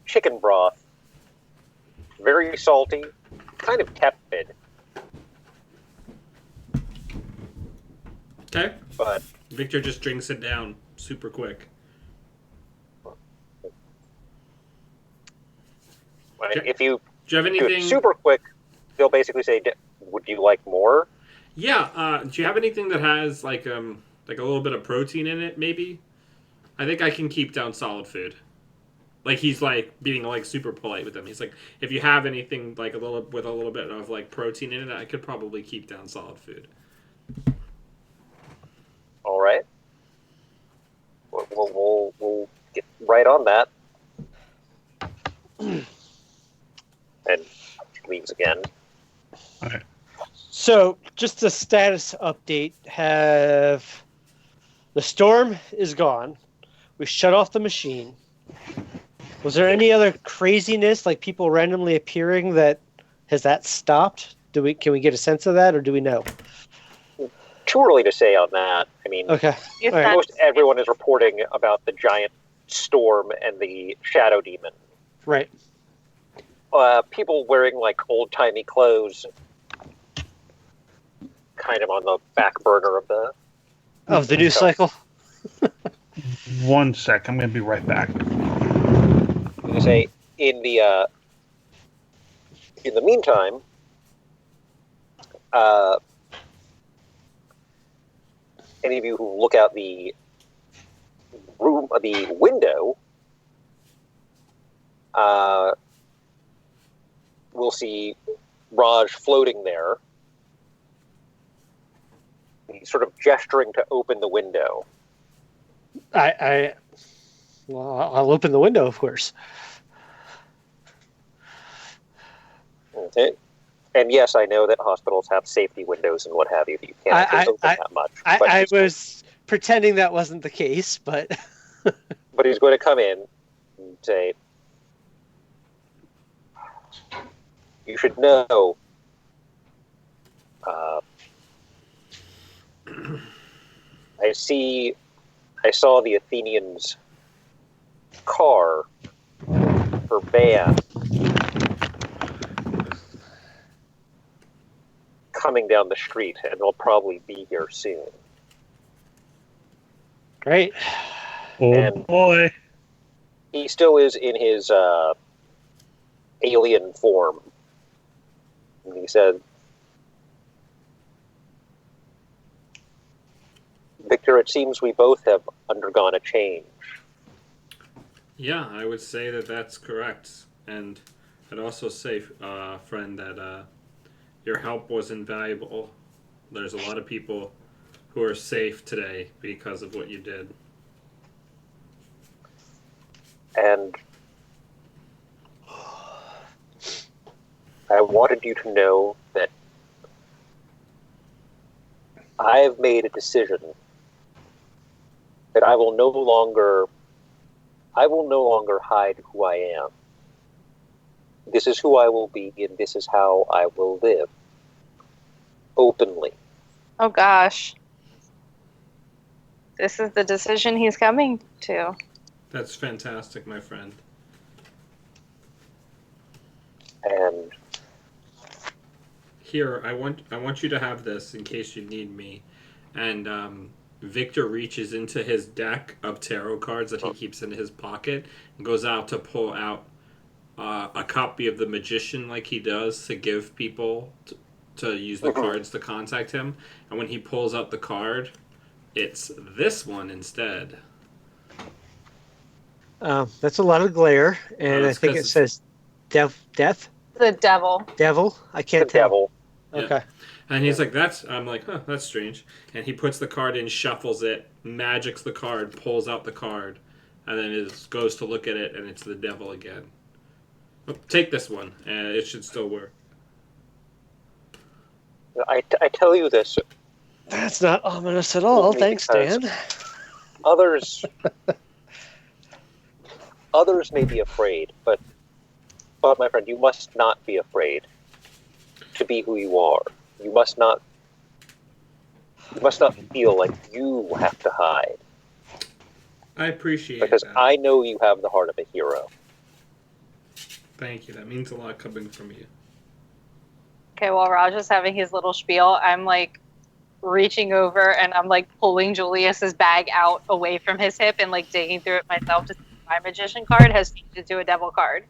chicken broth, very salty, kind of tepid, Okay. but Victor just drinks it down super quick. if you Do you have do anything? it super quick, they'll basically say, "Would you like more?" Yeah. Do you have anything that has like a little bit of protein in it? Maybe. I think I can keep down solid food. Like, he's like being like super polite with them. He's like, if you have anything like a little bit of like protein in it, I could probably keep down solid food. All right. We'll get right on that. And leaves again. Okay. So, just a status update. The storm is gone. We shut off the machine. Was there any other craziness, like people randomly appearing, has that stopped? Can we get a sense of that, or do we know? Too early to say on that. I mean, Okay. Yes, All right. most everyone is reporting about the giant storm and the shadow demon. Right. People wearing like old-timey clothes, kind of on the back burner of the. Of the news cycle. 1 sec, I'm going to be right back. I'm gonna say in the meantime, any of you who look out the window, will see Raj floating there. He's sort of gesturing to open the window. Well, I'll open the window, of course. Okay. And yes, I know that hospitals have safety windows and what have you. That you can't actually open that much. But I was pretending that wasn't the case, but but he's going to come in and say, "You should know." I saw the Athenians' car for van coming down the street, and they'll probably be here soon. great. Oh And- boy. He still is in his alien form. And he said, "Victor, it seems we both have undergone a change." Yeah, I would say that that's correct. And I'd also say, friend, that your help was invaluable. There's a lot of people who are safe today because of what you did. And I wanted you to know that I have made a decision that I will no longer hide who I am. This is who I will be, and this is how I will live. Openly. Oh gosh. This is the decision he's coming to. That's fantastic, my friend. And Here, I want you to have this in case you need me. And Victor reaches into his deck of tarot cards that he keeps in his pocket and goes out to pull out a copy of the Magician, like he does to give people to use the cards to contact him. And when he pulls out the card, it's this one instead. That's a lot of glare, and I it's think 'cause it says death, The devil. devil. I the can't tell. devil. Yeah. Okay. And he's like, I'm like, huh, that's strange. And he puts the card in, shuffles it, magics the card, pulls out the card, and then goes to look at it, and it's the devil again. Well, take this one, and it should still work. I tell you this. That's not ominous at all. Only Thanks, because- Dan. Others may be afraid, but my friend, you must not be afraid to be who you are. You must not feel like you have to hide, I appreciate because that. I know you have the heart of a hero. Thank you. That means a lot coming from you. Okay, while Raj is having his little spiel, I'm like reaching over and I'm like pulling Julius's bag out away from his hip and like digging through it myself to see if my magician card has changed into a devil card.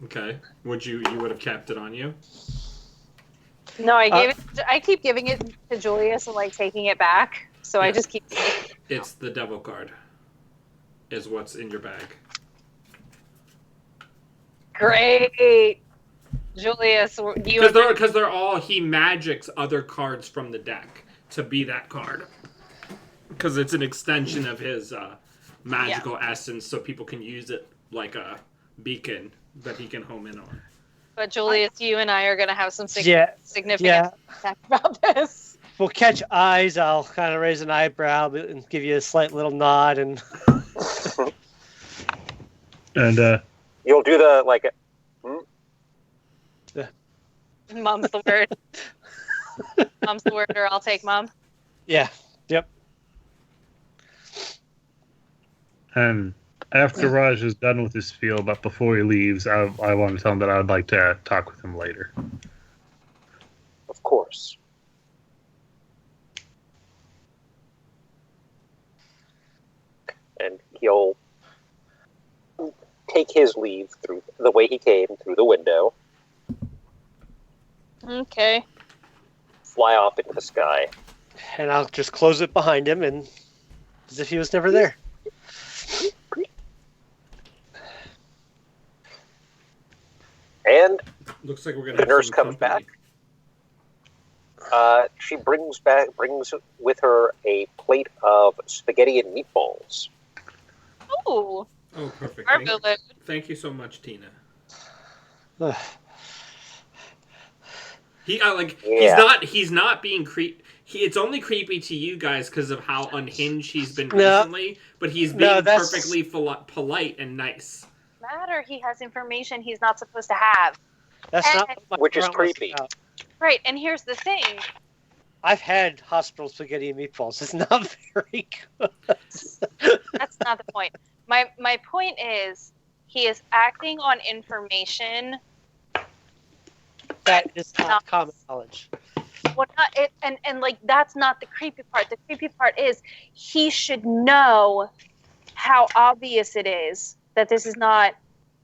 Okay. You would have kept it on you? No, I keep giving it to Julius and like taking it back. So I Yeah. just keep It's the devil card. Is what's in your bag. great. Julius, you Because they're all, he magics other cards from the deck to be that card. Because it's an extension of his magical essence, so people can use it like a beacon that he can home in on. but Julius, you and I are gonna have some Yeah, significant yeah. talk about this. We'll catch eyes. I'll kind of raise an eyebrow and give you a slight little nod, and And You'll do the like. Mom's the word. Mom's the word, or I'll take mom. yeah, yep. and after Raj is done with his spiel, but before he leaves, I want to tell him that I would like to talk with him later. Of course. And he'll take his leave through the way he came, through the window, Okay. fly off into the sky. And I'll just close it behind him, and as if he was never there. And Looks like we're gonna The have nurse some comes company. she brings with her a plate of spaghetti and meatballs. Ooh, Oh, perfect. marvelous. Thank you so much, Tina. Ugh. He Yeah. he's not being creep. It's only creepy to you guys because of how unhinged he's been No. recently. But he's No, being that's- perfectly polite and nice. Matter, he has information he's not supposed to have. That's not what my Which is front was creepy. about. Right, and here's the thing. I've had hospital spaghetti and meatballs. It's not very good. That's not the point. My point is, he is acting on information. That is not common knowledge. Well, not it, and like that's not the creepy part. The creepy part is he should know how obvious it is that this is not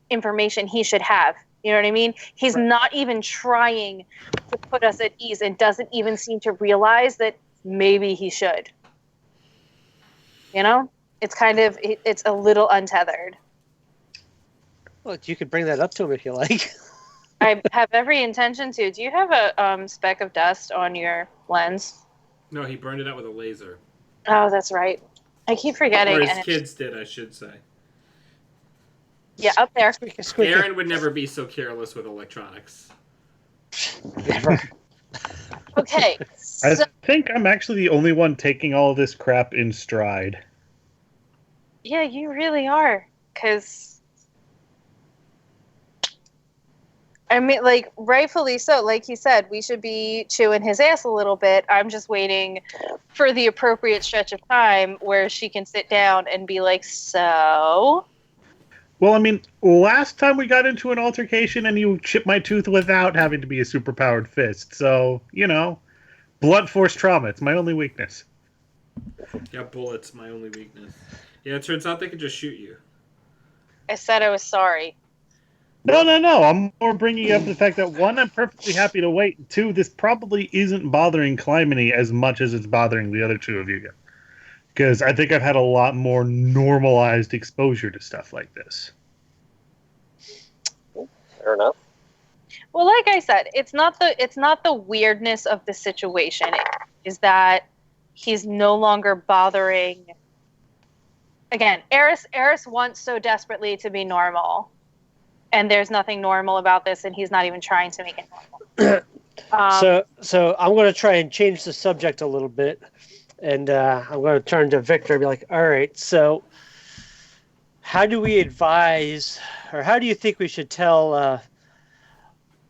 information he should have. You know what I mean? He's Right. not even trying to put us at ease and doesn't even seem to realize that maybe he should. You know? It's kind of, it's a little untethered. Well, you could bring that up to him if you like. I have every intention to. Do you have a speck of dust on your lens? No, he burned it out with a laser. Oh, that's right. I keep forgetting. Or his and kids did, I should say. yeah, up there. Squeaky. Aaron would never be so careless with electronics. Never. Okay. I So, think I'm actually the only one taking all this crap in stride. yeah, you really are. Because, I mean, like, rightfully so. Like he said, we should be chewing his ass a little bit. I'm just waiting for the appropriate stretch of time where she can sit down and be like, so? Well, I mean, last time we got into an altercation and you chipped my tooth without having to be a superpowered fist. So, you know, blunt force trauma. It's my only weakness. Yeah, bullets, my only weakness. Yeah, it turns out they could just shoot you. I said I was sorry. No. I'm more bringing up the fact that, one, I'm perfectly happy to wait. And two, this probably isn't bothering Clymene as much as it's bothering the other two of you. Because I think I've had a lot more normalized exposure to stuff like this. Fair enough. Well, like I said, it's not the weirdness of the situation. It is that he's no longer bothering. Again, Eris wants so desperately to be normal, and there's nothing normal about this, and he's not even trying to make it normal. So I'm going to try and change the subject a little bit, and I'm going to turn to Victor and be like, all right, so how do we advise, or how do you think we should tell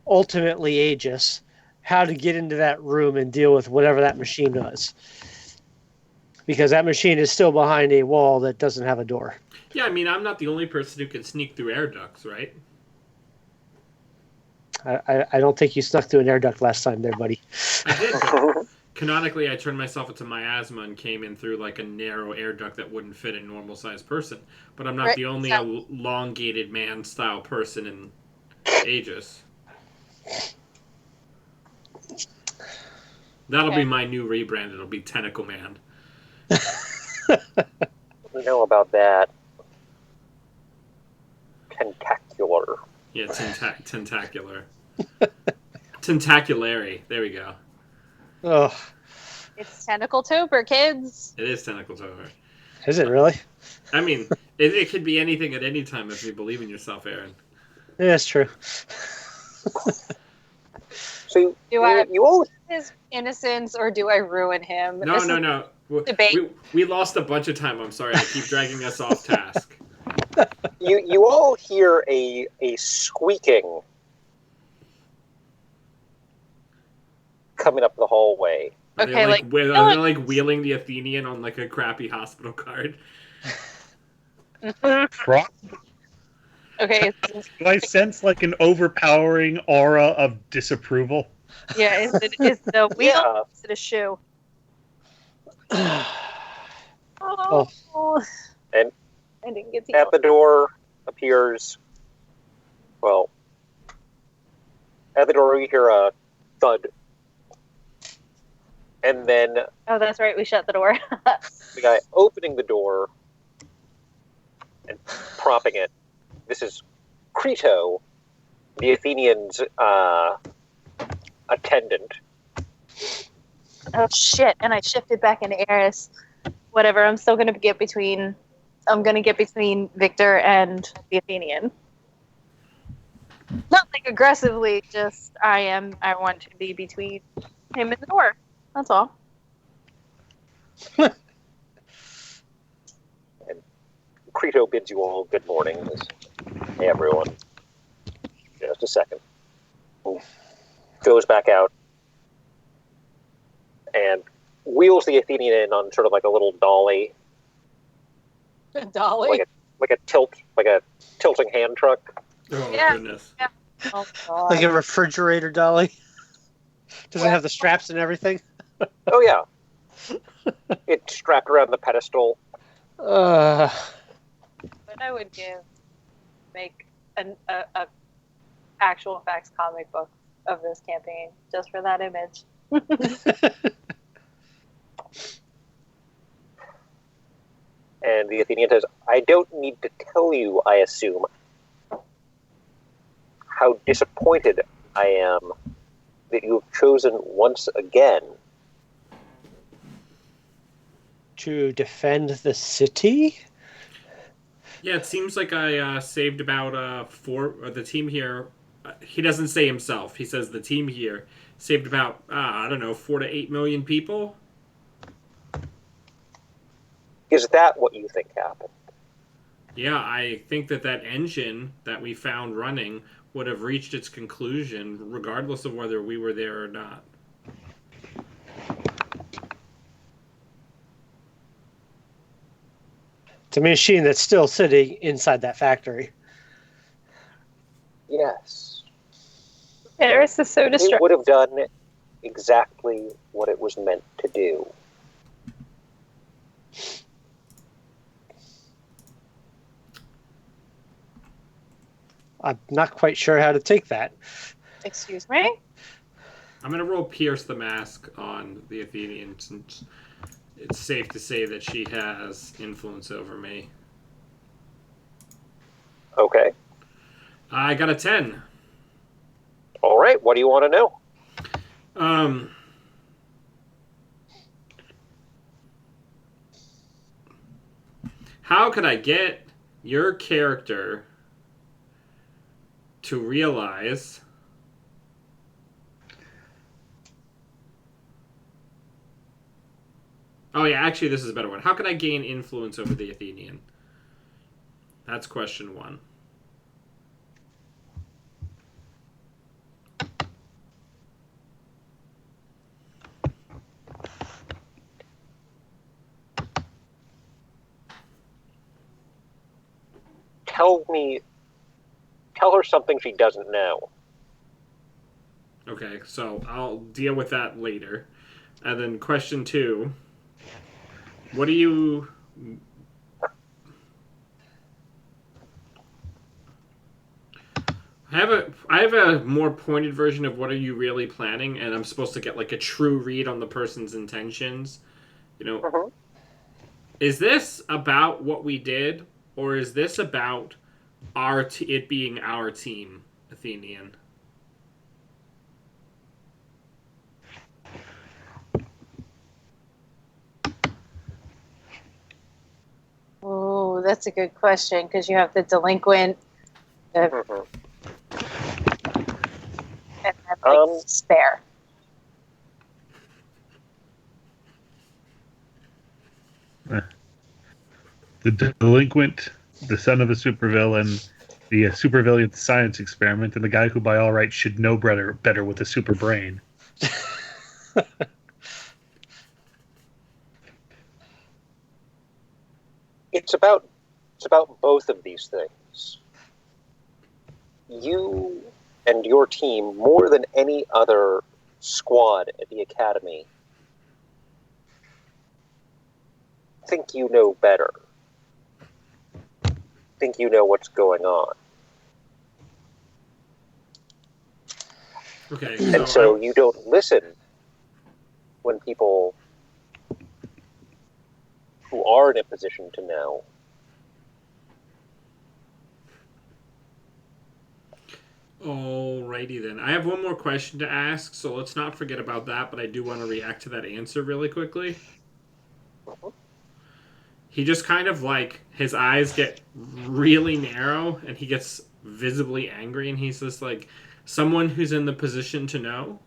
ultimately Aegis how to get into that room and deal with whatever that machine was? Because that machine is still behind a wall that doesn't have a door. Yeah, I mean, I'm not the only person who can sneak through air ducts, right? I don't think you snuck through an air duct last time there, buddy. I did, but canonically, I turned myself into miasma and came in through like a narrow air duct that wouldn't fit a normal-sized person. But I'm not Right, the only so- elongated man-style person in Aegis. That'll Okay. be my new rebrand. It'll be Tentacle Man. We know about that. Tentacular. Yeah, tentacular. Tentaculary. There we go. Oh, It's Tentacle-tober, kids. It is Tentacle Tower. is it really? I mean, it could be anything at any time if you believe in yourself, Aaron. Yeah, that's true. So Do I you all his innocence or do I ruin him? No, This no, is- no. debate. We lost a bunch of time. I'm sorry. I keep dragging us off task. you all hear a squeaking coming up the hallway. Are Okay, they like, are they like wheeling the Athenian on like a crappy hospital card? Pro- Okay, Do I sense like an overpowering aura of disapproval? yeah, is the wheel Yeah. or is it a shoe? Oh. And I didn't get the At the door appears, well, at the door you hear a thud. And then Oh, that's right, we shut the door. the guy opening the door and propping it. This is Crito, the Athenians' attendant. Oh shit! And I shifted back into Eris. Whatever. I'm still gonna get between. I'm gonna get between Victor and the Athenian. Not like aggressively, just I want to be between him and the door. That's all. Creto bids you all good morning. Hey, everyone. Just a second. Goes back out and wheels the Athenian in on sort of like a little dolly, Dolly? like a tilting hand truck. Oh, Yeah. goodness. Yeah. Oh, God. Like a refrigerator dolly. Does it have the straps and everything? Oh yeah, it's strapped around the pedestal. What I would make a actual effects comic book of this campaign just for that image. And the Athenian says, I don't need to tell you, I assume, how disappointed I am that you have chosen once again To defend the city? Yeah, it seems like I saved about the team here. He doesn't say himself. He says the team here saved about, I don't know, 4 to 8 million people. Is that what you think happened? Yeah, I think that engine that we found running would have reached its conclusion regardless of whether we were there or not. It's a machine that's still sitting inside that factory. Yes. Eris is so It distracted. would have done exactly what it was meant to do. I'm not quite sure how to take that. Excuse me? I'm going to roll Pierce the Mask on the Athenian since it's safe to say that she has influence over me. Okay. I got a 10. All right. What do you want to know? How could I get your character to realize Oh yeah, actually this is a better one. How could I gain influence over the Athenian? That's question 1. Tell her something she doesn't know. Okay, so I'll deal with that later. And then question 2. What do you... I have a more pointed version of what are you really planning, and I'm supposed to get like a true read on the person's intentions. You know, Mm-hmm. Is this about what we did, or is this about it being our team, Athenian? Oh, that's a good question because you have the delinquent Mm-hmm. and then spare. The delinquent, the son of a supervillain, the supervillain science experiment, and the guy who, by all rights, should know better with a super brain. It's about both of these things. You and your team, more than any other squad at the academy, think you know better. Think you know what's going on. Okay, And so you don't listen when people who are in a position to know. Alrighty then. I have one more question to ask, so let's not forget about that, but I do want to react to that answer really quickly. He just kind of like, his eyes get really narrow, and he gets visibly angry, and he's just like, someone who's in the position to know,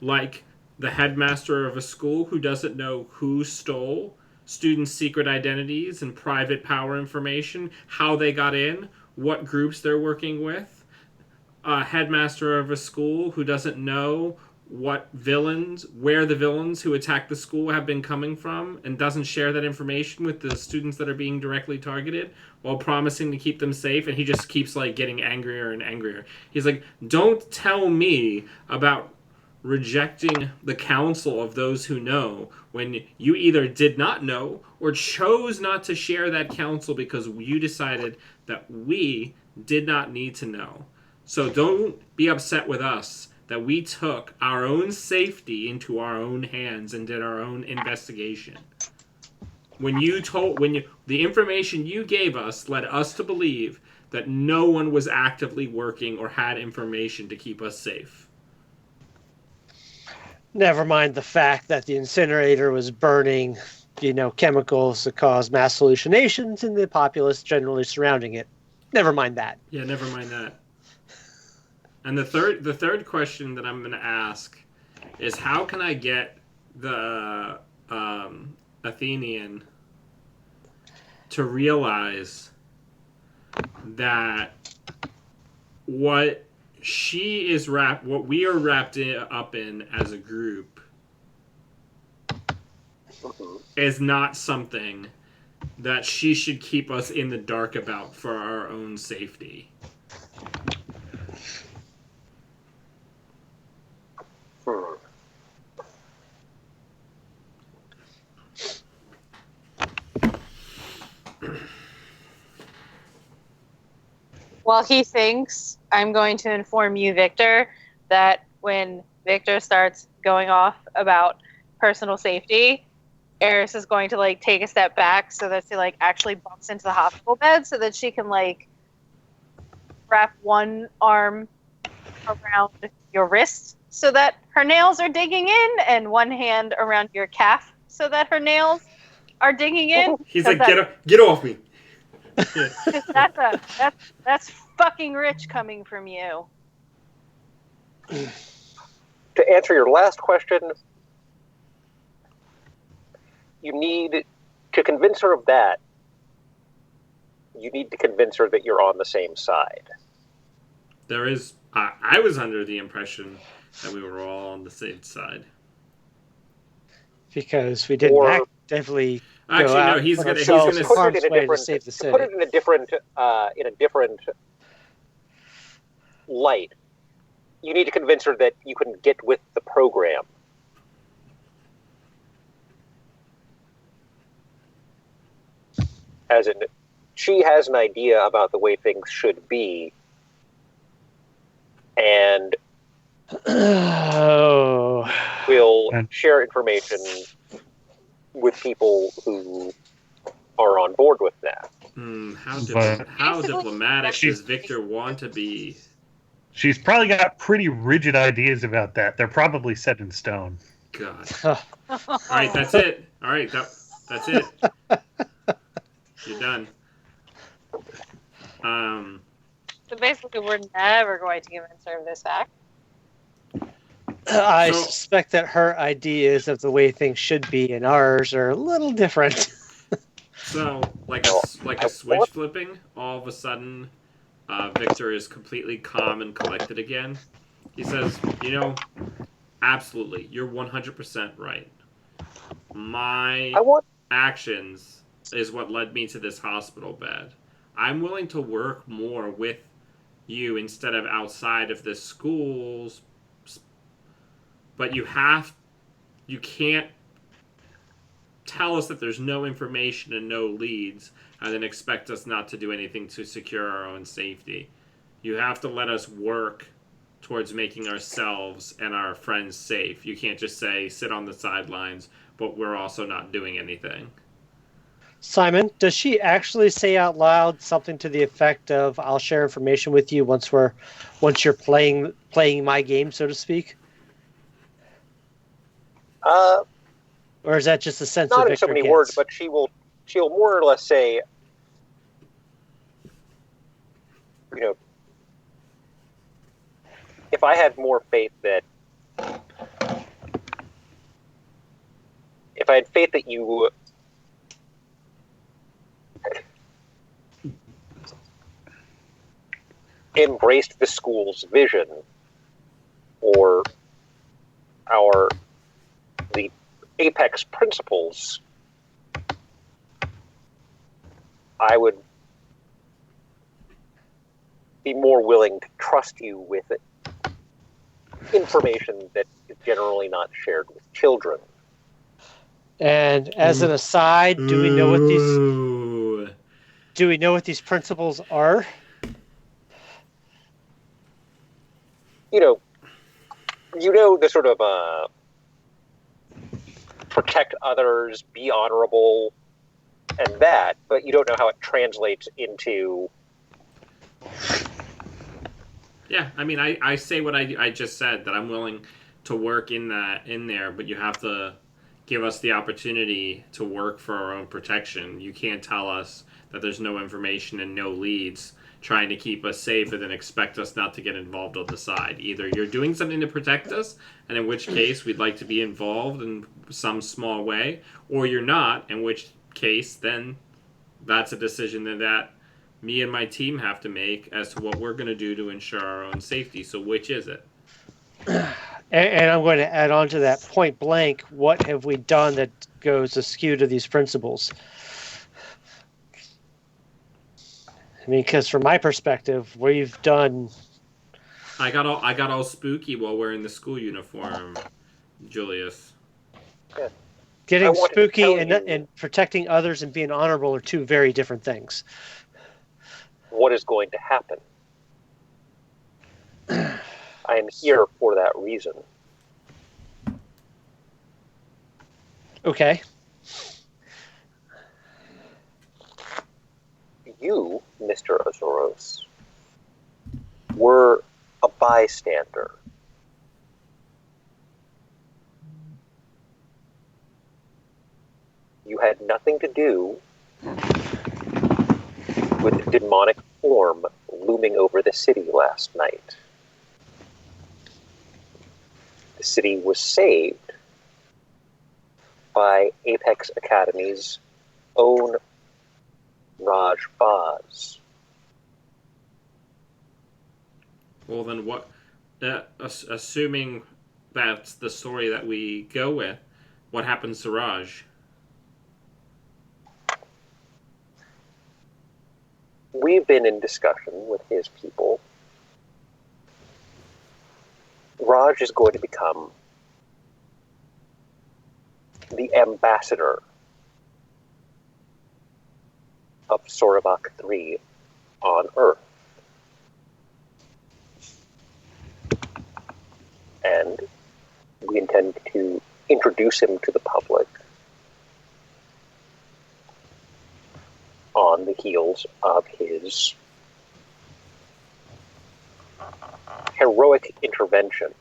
like the headmaster of a school who doesn't know who stole students' secret identities and private power information, how they got in, what groups they're working with. A headmaster of a school who doesn't know where the villains who attacked the school have been coming from, and doesn't share that information with the students that are being directly targeted while promising to keep them safe, and he just keeps like getting angrier and angrier. He's like, don't tell me about rejecting the counsel of those who know when you either did not know or chose not to share that counsel because you decided that we did not need to know. So don't be upset with us that we took our own safety into our own hands and did our own investigation. The information you gave us led us to believe that no one was actively working or had information to keep us safe. Never mind the fact that the incinerator was burning, chemicals that cause mass hallucinations in the populace generally surrounding it. Never mind that. Yeah, never mind that. And the third question that I'm going to ask is, how can I get the Athenian to realize that what we are wrapped up in as a group is not something that she should keep us in the dark about for our own safety. While he thinks, I'm going to inform you, Victor, that when Victor starts going off about personal safety, Eris is going to take a step back so that she actually bumps into the hospital bed so that she can wrap one arm around your wrist so that her nails are digging in, and one hand around your calf so that her nails are digging in. He's like, get off me. That's fucking rich coming from you. To answer your last question, you need to convince her of that. You need to convince her that you're on the same side. I was under the impression that we were all on the same side. Because we didn't actively. Actually, no. He's gonna put it in a different, to save the city. Put it in a different light. You need to convince her that you can get with the program. As in, she has an idea about the way things should be, and will share information with people who are on board with that. How diplomatic does Victor want to be? She's probably got pretty rigid ideas about that. They're probably set in stone. God. All right, that's it. All right, that's it. You're done. So basically, we're never going to convince her of this fact. I suspect that her ideas of the way things should be and ours are a little different. So, like a switch flipping, all of a sudden, Victor is completely calm and collected again. He says, absolutely, you're 100% right. My actions is what led me to this hospital bed. I'm willing to work more with you instead of outside of the schools, but you can't tell us that there's no information and no leads and then expect us not to do anything to secure our own safety. You have to let us work towards making ourselves and our friends safe. You can't just say, sit on the sidelines, but we're also not doing anything. Simon, does she actually say out loud something to the effect of, I'll share information with you once you're playing my game, so to speak? Or is that just a sense not of in so Victor many gets? words, but she'll more or less say, if I had more faith that you embraced the school's vision or the Apex principles, I would be more willing to trust you with information that is generally not shared with children. And as an aside, do we know what these principles are? You know the sort of protect others, be honorable, and that, but you don't know how it translates into. Yeah, I mean, I say what I just said, that I'm willing to work in there, but you have to give us the opportunity to work for our own protection. You can't tell us that there's no information and no leads trying to keep us safe and then expect us not to get involved on the side. Either you're doing something to protect us, and in which case we'd like to be involved in some small way, or you're not, in which case then that's a decision that me and my team have to make as to what we're going to do to ensure our own safety. So which is it? And I'm going to add on to that point blank, what have we done that goes askew to these principles? I mean, because from my perspective, we've done... I got all spooky while wearing the school uniform, Julius. Yeah. Getting spooky and protecting others and being honorable are two very different things. What is going to happen? I am here for that reason. Okay. You, Mr. Azoros, were a bystander. You had nothing to do with the demonic form looming over the city last night. The city was saved by Apex Academy's own Raj Baz. Well, then what? Assuming that's the story that we go with, what happens to Raj? We've been in discussion with his people. Raj is going to become the ambassador of Sorabak 3 on Earth. And we intend to introduce him to the public on the heels of his heroic intervention.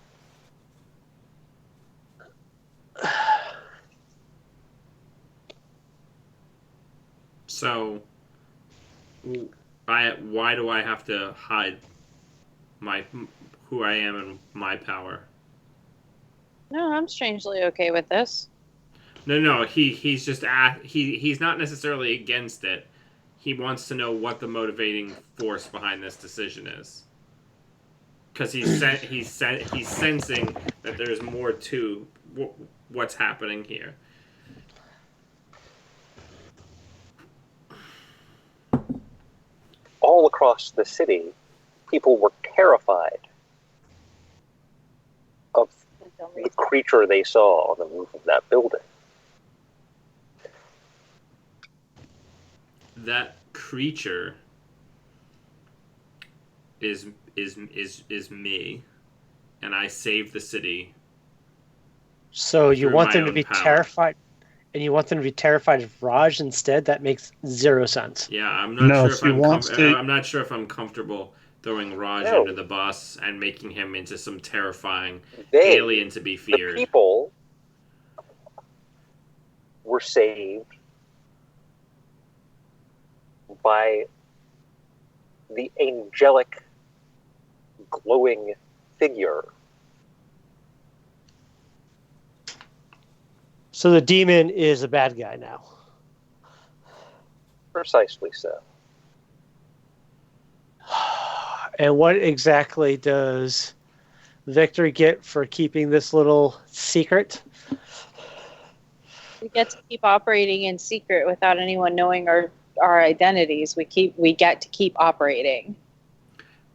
So, why do I have to hide who I am and my power? No, I'm strangely okay with this. No. He's just he's not necessarily against it. He wants to know what the motivating force behind this decision is, because he's sensing that there's more to what's happening here. All across the city, people were terrified of the creature they saw on the roof of that building. That creature is me, and I saved the city. So you want them to be power. terrified, and you want them to be terrified of Raj instead? That makes zero sense. Yeah, I'm not sure if I'm comfortable throwing Raj under the bus and making him into some terrifying alien to be feared. The people were saved by the angelic, glowing figure. So the demon is a bad guy now. Precisely so. And what exactly does Victor get for keeping this little secret? We get to keep operating in secret without anyone knowing our identities. We get to keep operating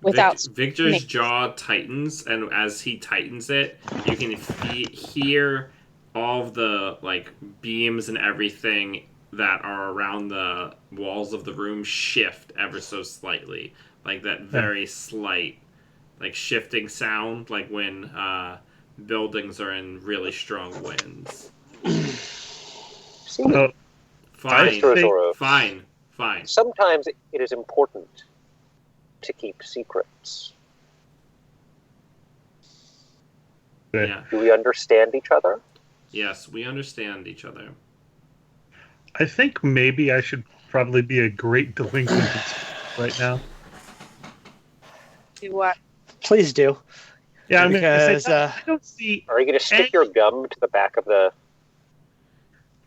without Victor's jaw tightens, and as he tightens it, you can hear all of the beams and everything that are around the walls of the room shift ever so slightly, like that very slight, shifting sound, like when buildings are in really strong winds. See, Fine. Sometimes it is important to keep secrets. Yeah. Do we understand each other? Yes, we understand each other. I think maybe I should probably be a great delinquent right now. Do what? Please do. Yeah, Because, I don't see. Are you going to stick your gum to the back of the...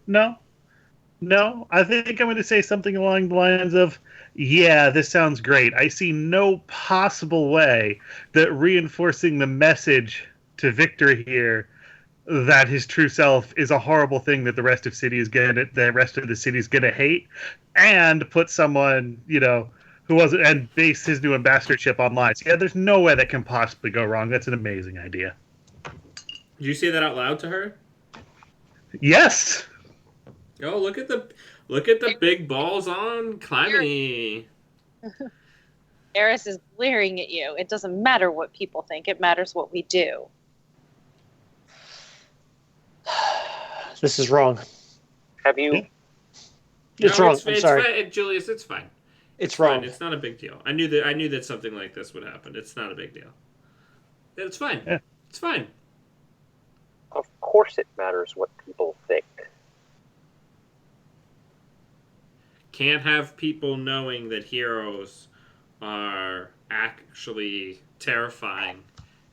No. I think I'm going to say something along the lines of, yeah, this sounds great. I see no possible way that reinforcing the message to Victor here that his true self is a horrible thing that the rest of the city is gonna hate, and put someone, who wasn't, and base his new ambassadorship on lies. Yeah, there's no way that can possibly go wrong. That's an amazing idea. Did you say that out loud to her? Yes. Oh, look at the big balls on Calamity. Eris is glaring at you. It doesn't matter what people think. It matters what we do. this is wrong. Have you... It's wrong. I'm sorry. Julius, it's fine. It's wrong. Fine. It's not a big deal. I knew that something like this would happen. It's not a big deal. It's fine. Yeah. It's fine. Of course it matters what people think. Can't have people knowing that heroes are actually terrifying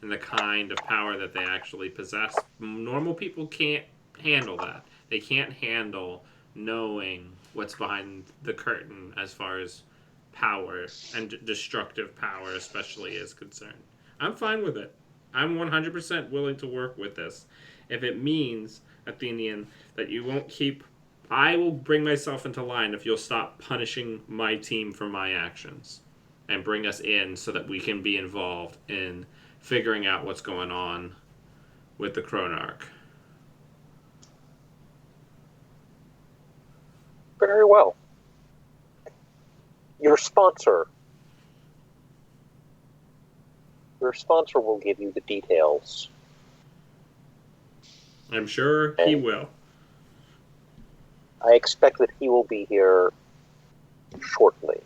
in the kind of power that they actually possess. Normal people can't handle that. They can't handle knowing what's behind the curtain as far as power and destructive power especially is concerned. I'm fine with it. I'm 100% willing to work with this. If it means, Athenian, that you won't keep... I will bring myself into line if you'll stop punishing my team for my actions and bring us in so that we can be involved in figuring out what's going on with the Chronarch. Very well. Your sponsor will give you the details. I'm sure he will. I expect that he will be here shortly.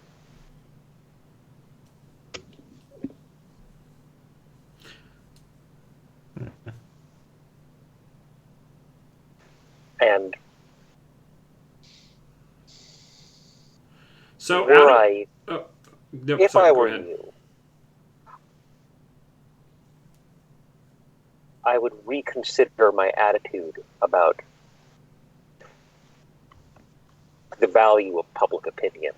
And so if I were you, I would reconsider my attitude about the value of public opinion.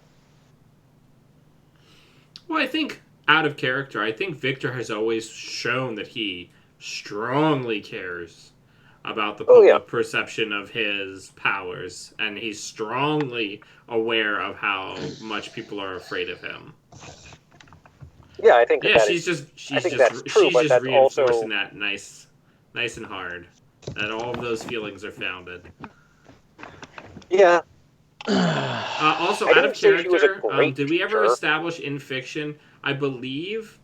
Well, I think out of character, I think Victor has always shown that he strongly cares about the public perception of his powers, and he's strongly aware of how much people are afraid of him. Yeah, I think. She's just true, reinforcing that nice and hard. That all of those feelings are founded. Yeah. Also, out of character, did we ever establish in fiction? I believe,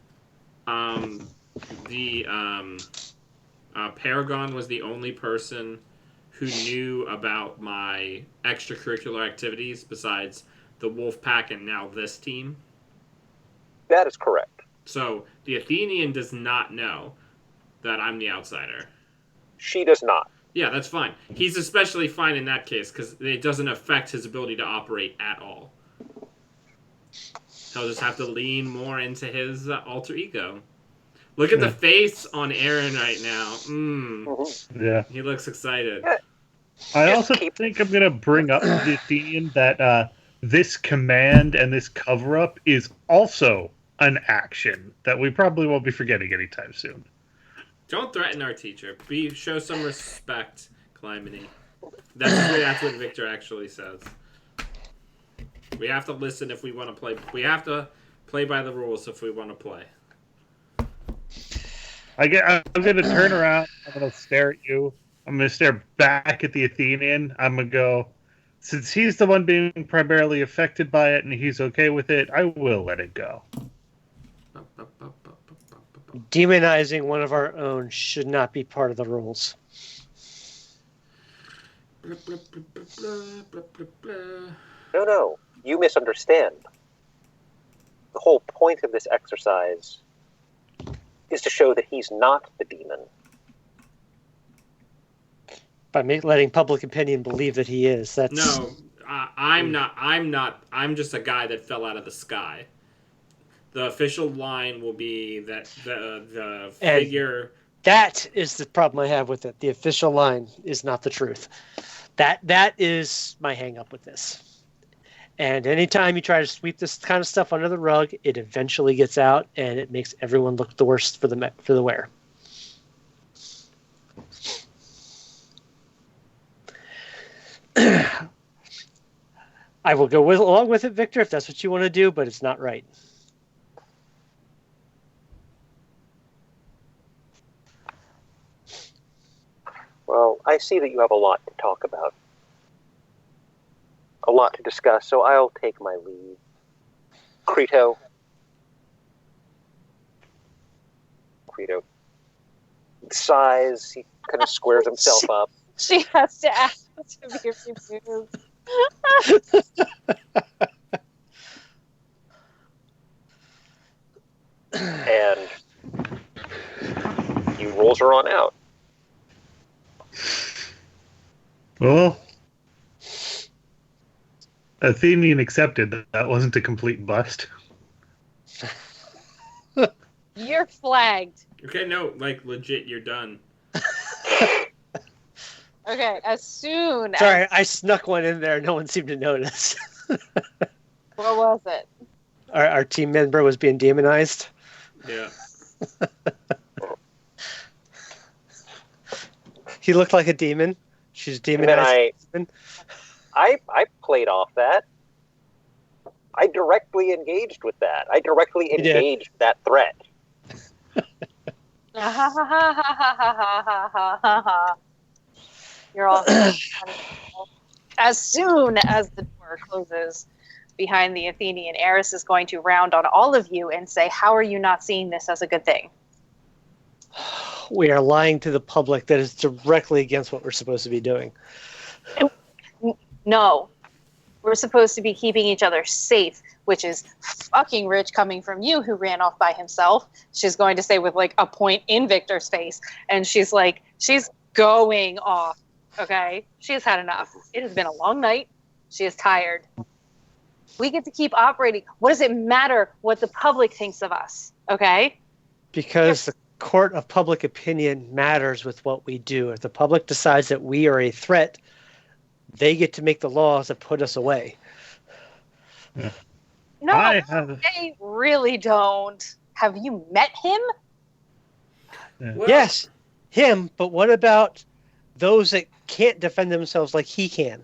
Paragon was the only person who knew about my extracurricular activities besides the Wolf Pack and now this team. That is correct. So the Athenian does not know that I'm the outsider. She does not. Yeah, that's fine. He's especially fine in that case because it doesn't affect his ability to operate at all. He'll just have to lean more into his alter ego. Look at the face on Aaron right now. Yeah. He looks excited. Yeah. I Just also keep- think I'm going to bring up to the Athenian that this command and this cover-up is also an action that we probably won't be forgetting anytime soon. Don't threaten our teacher. Show some respect, Calamity. That's what Victor actually says. We have to listen if we want to play. We have to play by the rules if we want to play. I'm going to turn around. I'm going to stare at you. I'm going to stare back at the Athenian. I'm going to go, since he's the one being primarily affected by it and he's okay with it, I will let it go. Demonizing one of our own should not be part of the rules. No, you misunderstand. The whole point of this exercise is to show that he's not the demon. By letting public opinion believe that he is. That's No, I'm not. I'm just a guy that fell out of the sky. The official line will be that the figure. That is the problem I have with it. The official line is not the truth. That is my hang up with this. And anytime you try to sweep this kind of stuff under the rug, it eventually gets out, and it makes everyone look the worst for the wear. I will go along with it, Victor, if that's what you want to do, but it's not right. Well, I see that you have a lot to talk about. A lot to discuss, so I'll take my leave. Creto sighs, he kind of squares himself up. She has to ask to be removed. And he rolls her on out. Well, Athenian accepted that wasn't a complete bust. You're flagged. Okay, no, like legit, you're done. Okay, as soon as... Sorry, I snuck one in there. No one seemed to notice. What was it? Our team member was being demonized. Yeah. He looked like a demon. She's And demonized. then I played off that. I directly engaged with that. I directly You did. engaged that threat. You're all as soon as the door closes behind the Athenian, Eris is going to round on all of you and say, how are you not seeing this as a good thing? We are lying to the public. That is directly against what we're supposed to be doing. No, we're supposed to be keeping each other safe, which is fucking rich coming from you who ran off by himself. She's going to say with like a point in Victor's face. And she's going off. Okay. She has had enough. It has been a long night. She is tired. We get to keep operating. What does it matter what the public thinks of us? Okay. Because the court of public opinion matters with what we do. If the public decides that we are a threat, they get to make the laws that put us away. No, they really don't. Have you met him? Well, Yes, him, but what about those that can't defend themselves like he can?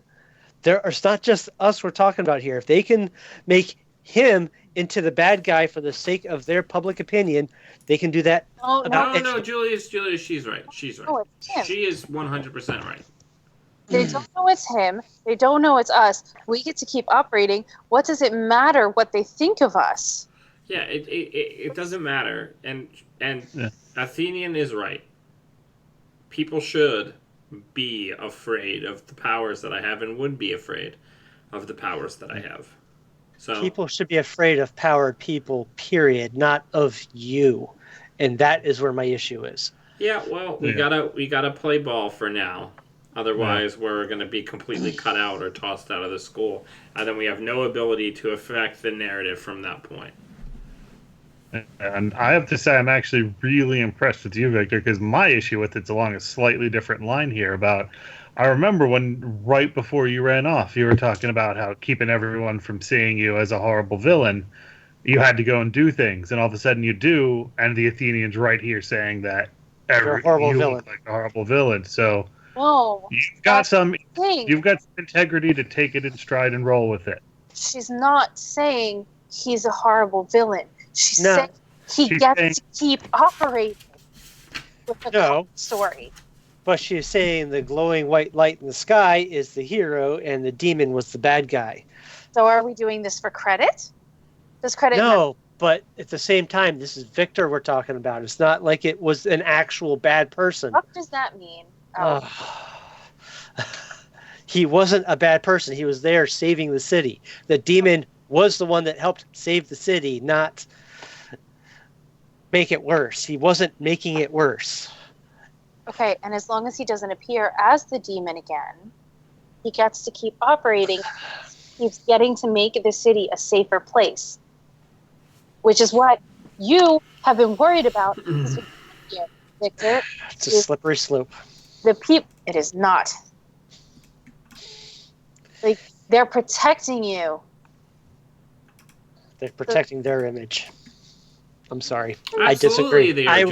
It's not just us we're talking about here. If they can make him into the bad guy for the sake of their public opinion, they can do that. No, No, Julius, she's right. She's right. no, it's him. She is 100% right. They don't know it's him. They don't know it's us. We get to keep operating. What does it matter what they think of us? Yeah, it doesn't matter. And Yeah. Athenian is right. People should be afraid of the powers that I have and would be afraid of the powers that I have. So People should be afraid of powered people, period, not of you. And that is where my issue is. yeah, well, we gotta play ball for now. Otherwise, we're going to be completely cut out or tossed out of the school. And then we have no ability to affect the narrative from that point. And I have to say, I'm actually really impressed with you, Victor, because my issue with it's along a slightly different line here about. I remember when right before you ran off, you were talking about how keeping everyone from seeing you as a horrible villain, you had to go and do things, and all of a sudden you do, and the Athenians right here saying that You're a horrible you villain. look like a horrible villain. So No, you've got some thing. you've got some integrity to take it in stride and roll with it. She's not saying he's a horrible villain. She's No. saying he She's gets saying- to keep operating with the No. story. But she's saying the glowing white light in the sky is the hero and the demon was the bad guy. So are we doing this for credit? Does credit No, but at the same time, this is Victor we're talking about. It's not like it was an actual bad person. What does that mean? Oh, He wasn't a bad person. He was there saving the city. The demon was the one that helped save the city, not make it worse. He wasn't making it worse. okay. And as long as he doesn't appear as the demon again, he gets to keep operating. He's getting to make the city a safer place, which is what you have been worried about, Victor. It's a slippery slope. It is not. Like, they're protecting you. They're protecting their image. I'm sorry. I Absolutely disagree. they are,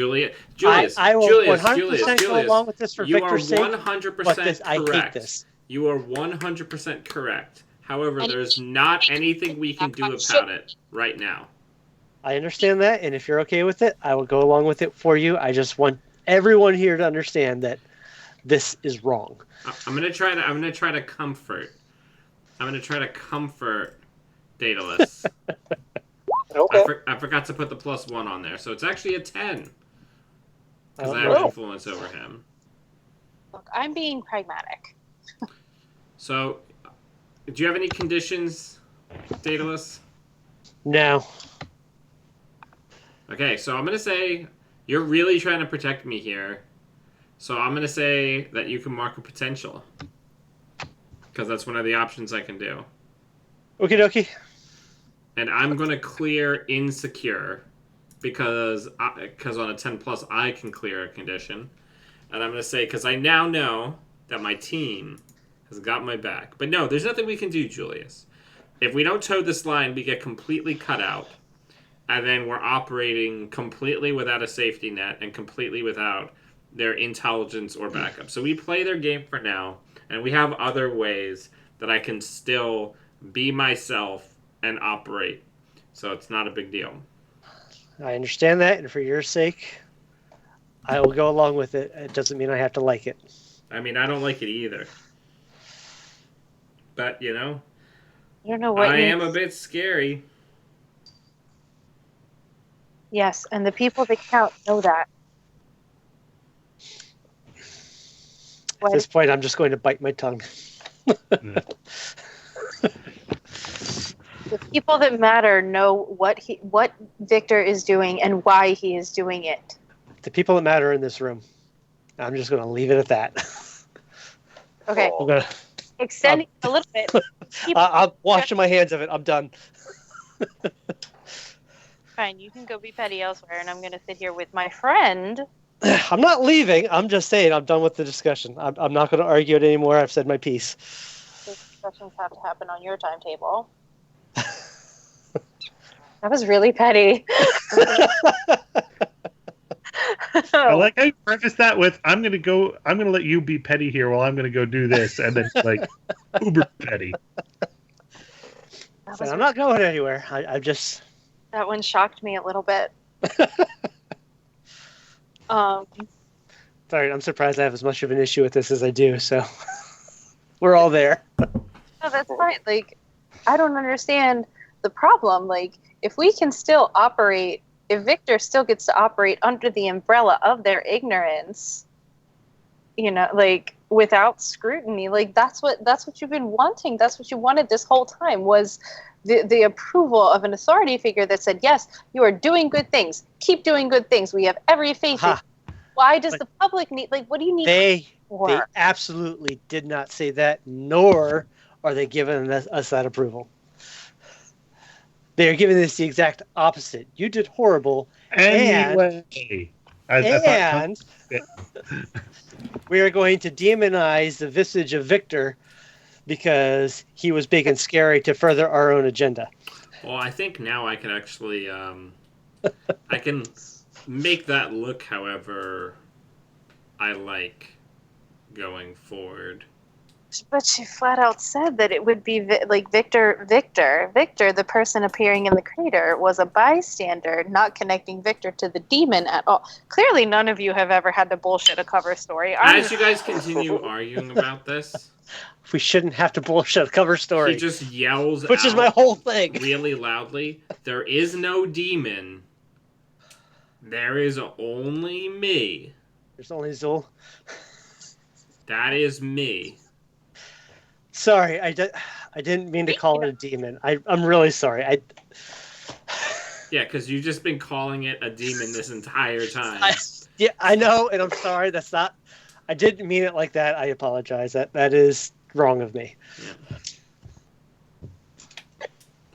Julius. I will Julius, 100% go along with this for you are Victor's sake. 100% But this, I hate correct. this. You are 100% correct. However, And- there's not anything we can do about it right now. I understand that, and if you're okay with it, I will go along with it for you. I just want everyone here to understand that this is wrong. I'm gonna try to comfort. I'm gonna try to comfort Daedalus. Okay. I forgot to put the +1 on there, so it's actually a 10 because I Oh. have influence over him. Look, I'm being pragmatic. So, do you have any conditions, Daedalus? No. Okay, so I'm gonna say you're really trying to protect me here. So I'm gonna say that you can mark a potential because that's one of the options I can do. Okie dokie. And I'm gonna clear insecure because on a 10+ I can clear a condition. And I'm gonna say because I now know that my team has got my back. But no, there's nothing we can do, Julius. If we don't toe this line, we get completely cut out. And then we're operating completely without a safety net and completely without their intelligence or backup. So we play their game for now, and we have other ways that I can still be myself and operate. So it's not a big deal. I understand that, and for your sake, I will go along with it. It doesn't mean I have to like it. I mean, I don't like it either. But, you know, I don't know what I you... am a bit scary. Yes, and the people that count know that. At this point, I'm just going to bite my tongue. The people that matter know what Victor is doing and why he is doing it. The people that matter in this room. I'm just going to leave it at that. Okay, I'm gonna, extending a little bit. I'm washing my hands of it. I'm done. Fine, you can go be petty elsewhere, and I'm going to sit here with my friend. I'm not leaving. I'm just saying I'm done with the discussion. I'm not going to argue it anymore. I've said my piece. Those discussions have to happen on your timetable. That was really petty. I like how you preface that with, I'm gonna let you be petty here while I'm gonna go do this, and then like uber petty. That, And I'm not going anywhere. I just... that one shocked me a little bit. Sorry, I'm surprised I have as much of an issue with this as I do, so... We're all there. No, that's fine. Like, I don't understand the problem. Like, if we can still operate, if Victor still gets to operate under the umbrella of their ignorance, you know, like without scrutiny, like that's what you've been wanting. That's what you wanted this whole time, was the approval of an authority figure that said, yes, you are doing good things. Keep doing good things. We have every faith in you. Why does the public need, like, what do you need They for? absolutely did not say that, nor are they giving us that approval. They are giving this the exact opposite. You did horrible, Anyway, I thought and we are going to demonize the visage of Victor because he was big and scary to further our own agenda. Well, I think now I can actually I can make that look however I like going forward. But she flat out said that it would be Victor, the person appearing in the crater, was a bystander, not connecting Victor to the demon at all. Clearly, none of you have ever had to bullshit a cover story. As you guys continue arguing about this, We shouldn't have to bullshit a cover story. he just yells Which is out my whole thing. really loudly, "There is no demon. There is only me. There's only Zul. That is me." Sorry, I didn't mean to call it a demon. I'm really sorry. Yeah, because you've just been calling it a demon this entire time. I know, and I'm sorry. That's not. I didn't mean it like that. I apologize. That is wrong of me. Yeah.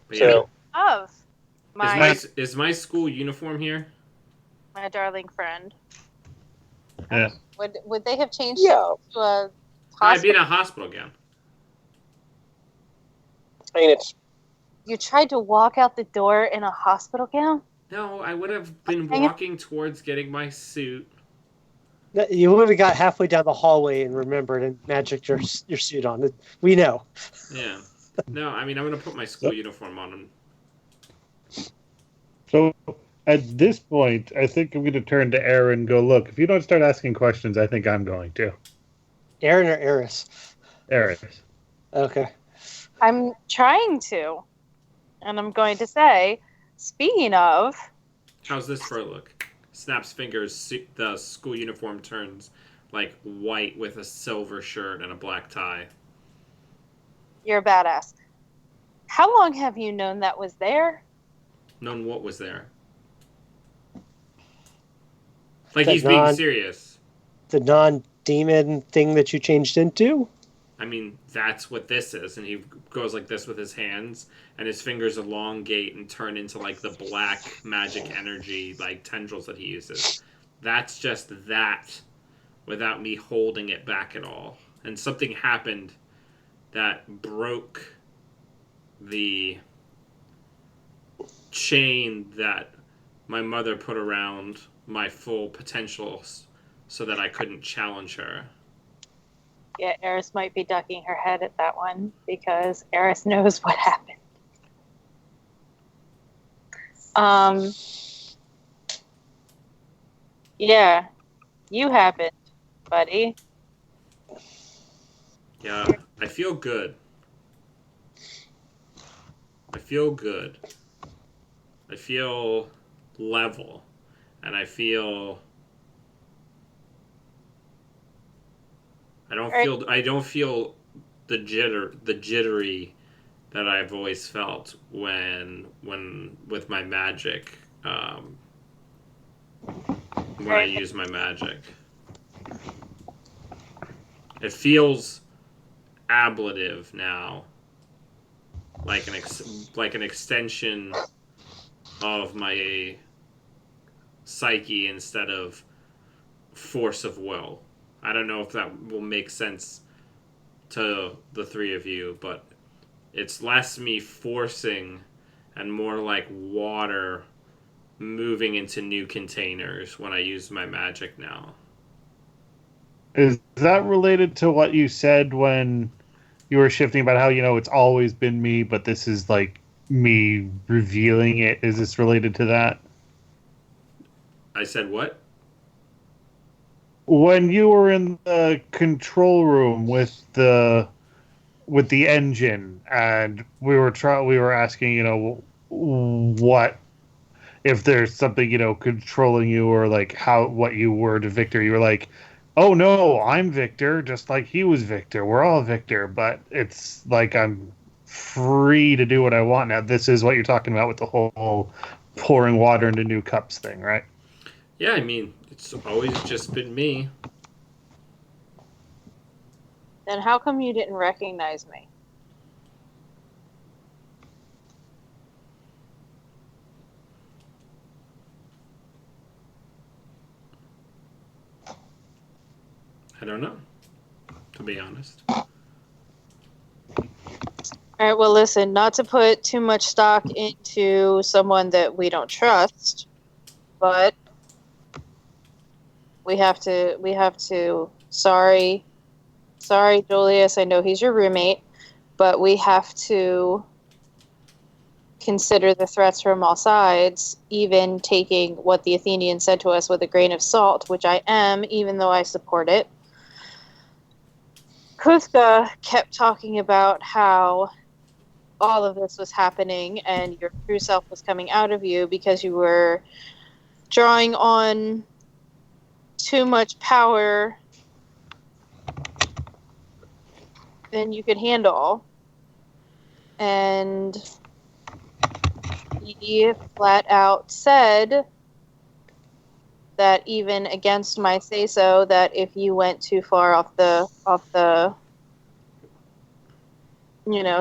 But So, Of my is my school uniform here? my darling friend. Yeah. Would they have changed yeah, to a I'd be hospital? in a hospital gown. I mean, it's You tried to walk out the door in a hospital gown? No, I would have been Hang on. walking towards getting my suit. You would have got halfway down the hallway and remembered and magicked your suit on. We know. Yeah. No, I mean, I'm going to put my school uniform on. So at this point, I think I'm going to turn to Aaron and go, look, if you don't start asking questions, I think I'm going to. Aaron or Eris? Aaron. Okay. I'm trying to. And I'm going to say, speaking of, How's this for a look? Snaps fingers, the school uniform turns like white with a silver shirt and a black tie. you're a badass. How long have you known that was there? Known what was there. Like The he's being non- serious. The non-demon thing that you changed into? I mean, that's what this is. And he goes like this with his hands, and his fingers elongate and turn into like the black magic energy, like tendrils that he uses. That's just that without me holding it back at all. And something happened that broke the chain that my mother put around my full potential so that I couldn't challenge her. Yeah, Eris might be ducking her head at that one because Eris knows what happened. Yeah, you happened, buddy. Yeah, I feel good. I feel good. I feel level. And I feel I don't feel the jittery that I've always felt when with my magic when I use my magic. It feels ablative now, like an extension of my psyche instead of force of will. I don't know if that will make sense to the three of you, but it's less me forcing and more like water moving into new containers when I use my magic now. Is that related to what you said when you were shifting about how, it's always been me, but this is like me revealing it? Is this related to that? I said what? When you were in the control room with the engine, and we were asking, what if there's something, controlling you, or like what you were to Victor. You were like, oh no, I'm Victor, just like he was Victor. We're all Victor, but it's like I'm free to do what I want now. This is what you're talking about with the whole pouring water into new cups thing, right? Yeah, I mean, it's always just been me. Then how come you didn't recognize me? I don't know, to be honest. All right, well, listen, not to put too much stock into someone that we don't trust, but we have to, sorry, Julius, I know he's your roommate, but we have to consider the threats from all sides, even taking what the Athenians said to us with a grain of salt, which I am, even though I support it. Kuthka kept talking about how all of this was happening and your true self was coming out of you because you were drawing on too much power than you could handle. And he flat out said that even against my say-so, that if you went too far off the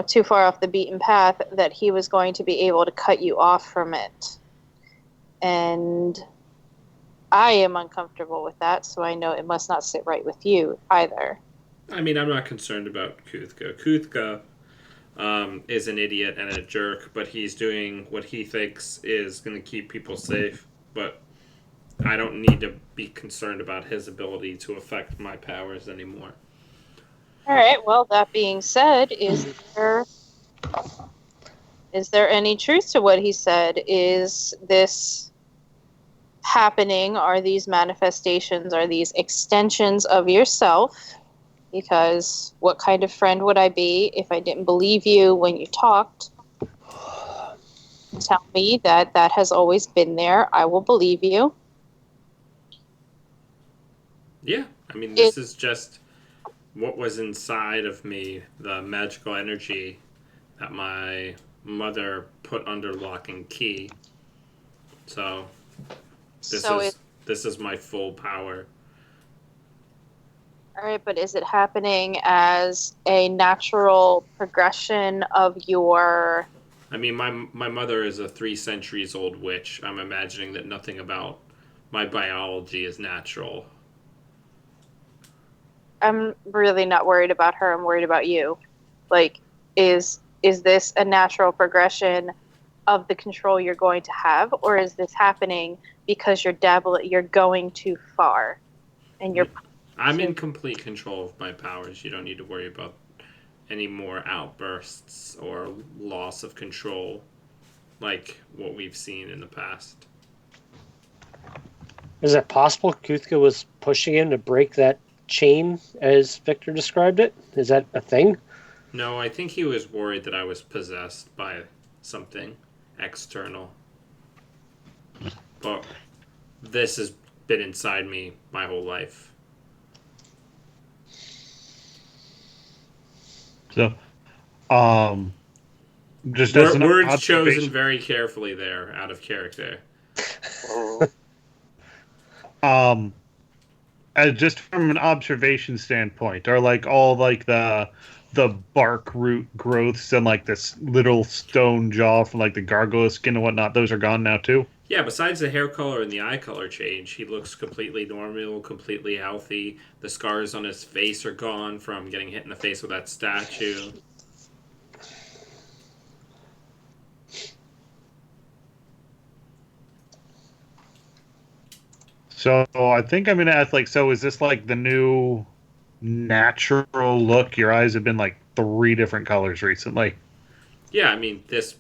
too far off the beaten path, that he was going to be able to cut you off from it. And I am uncomfortable with that, so I know it must not sit right with you either. I mean, I'm not concerned about Kuthka. Kuthka is an idiot and a jerk, but he's doing what he thinks is going to keep people safe. But I don't need to be concerned about his ability to affect my powers anymore. All right, well, that being said, is there any truth to what he said? Is this happening? Are these manifestations, are these extensions of yourself? Because what kind of friend would I be if I didn't believe you when you talked? Tell me that has always been there. I will believe you. Yeah, I mean, this is just what was inside of me, the magical energy that my mother put under lock and key. So this is my full power. All right, but is it happening as a natural progression of your... I mean, my mother is a 3 centuries old witch. I'm imagining that nothing about my biology is natural. I'm really not worried about her. I'm worried about you. Like, is this a natural progression of the control you're going to have, or is this happening because you're going too far, and you're... I'm in complete control of my powers. You don't need to worry about any more outbursts or loss of control like what we've seen in the past. Is it possible Kuthka was pushing him to break that chain as Victor described it? Is that a thing? No, I think he was worried that I was possessed by something external. But this has been inside me my whole life. So, just as an words observation- chosen very carefully there, out of character. Just from an observation standpoint, are like all like the bark root growths and like this little stone jaw from like the gargoyle skin and whatnot, those are gone now too? Yeah, besides the hair color and the eye color change, he looks completely normal, completely healthy. The scars on his face are gone from getting hit in the face with that statue. So I think I'm gonna ask, like, so is this like the new natural look? Your eyes have been like 3 different colors recently. Yeah, I mean, this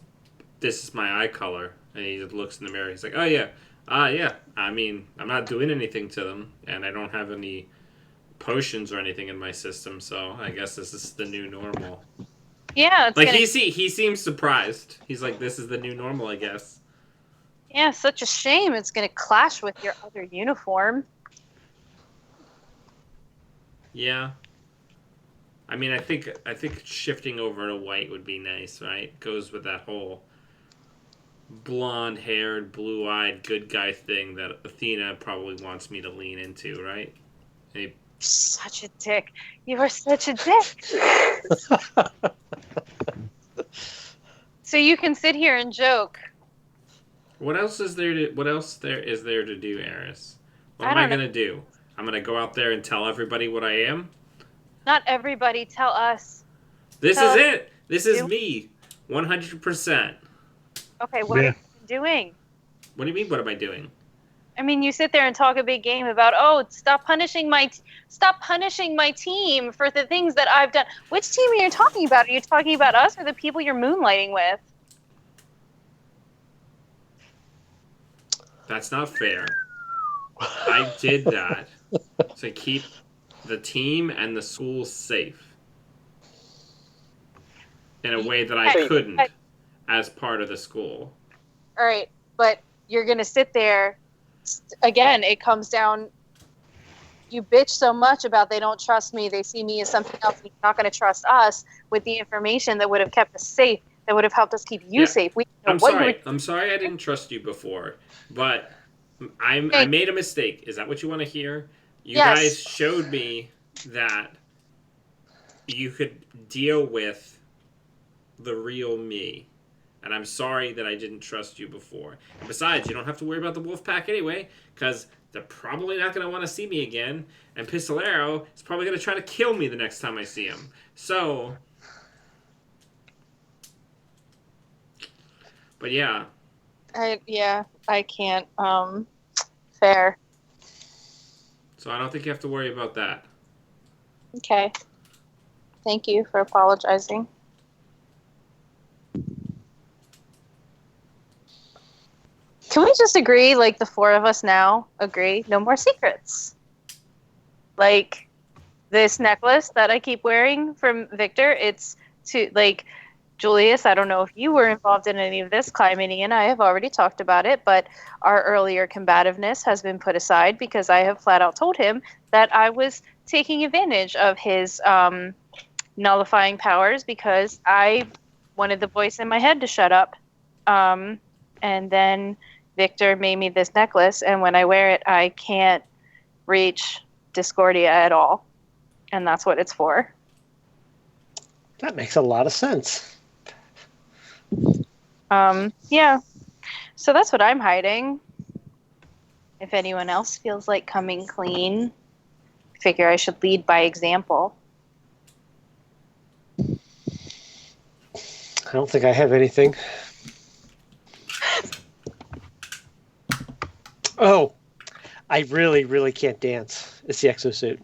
is my eye color. And he looks in the mirror. He's like, oh, yeah. Yeah. I mean, I'm not doing anything to them. And I don't have any potions or anything in my system. So I guess this is the new normal. Yeah. It's like, he seems surprised. He's like, this is the new normal, I guess. Yeah, such a shame. It's going to clash with your other uniform. Yeah. I mean, I think shifting over to white would be nice, right? Goes with that whole blonde-haired, blue-eyed, good guy thing that Athena probably wants me to lean into, right? Such a dick. You are such a dick. So you can sit here and joke. What else is there to do, Eris? What am I gonna do? I'm gonna go out there and tell everybody what I am. Not everybody. Tell us. This Tell is us it. This is you. me, 100%. Okay, what are you doing? What do you mean? What am I doing? I mean, you sit there and talk a big game about, oh, stop punishing my team for the things that I've done. Which team are you talking about? Are you talking about us or the people you're moonlighting with? That's not fair. I did that to keep the team and the school safe in a way that I couldn't as part of the school. All right, but you're going to sit there. Again, it comes down, you bitch so much about they don't trust me, they see me as something else, and you're not going to trust us with the information that would have kept us safe, that would have helped us keep you safe. I'm sorry I didn't trust you before, but I made a mistake. Is that what you want to hear? You guys showed me that you could deal with the real me. And I'm sorry that I didn't trust you before. And besides, you don't have to worry about the wolf pack anyway, because they're probably not going to want to see me again. And Pistolero is probably going to try to kill me the next time I see him. So, but yeah. I can't. Fair. So I don't think you have to worry about that. Okay. Thank you for apologizing. Can we just agree, like the four of us now agree, no more secrets? Like this necklace that I keep wearing from Victor, it's to like Julius, I don't know if you were involved in any of this. Clymene and I have already talked about it, but our earlier combativeness has been put aside because I have flat out told him that I was taking advantage of his nullifying powers because I wanted the voice in my head to shut up. And then Victor made me this necklace, and when I wear it, I can't reach Discordia at all. And that's what it's for. That makes a lot of sense. Yeah. So that's what I'm hiding. If anyone else feels like coming clean, I figure I should lead by example. I don't think I have anything. Oh, I really, really can't dance. It's the exosuit.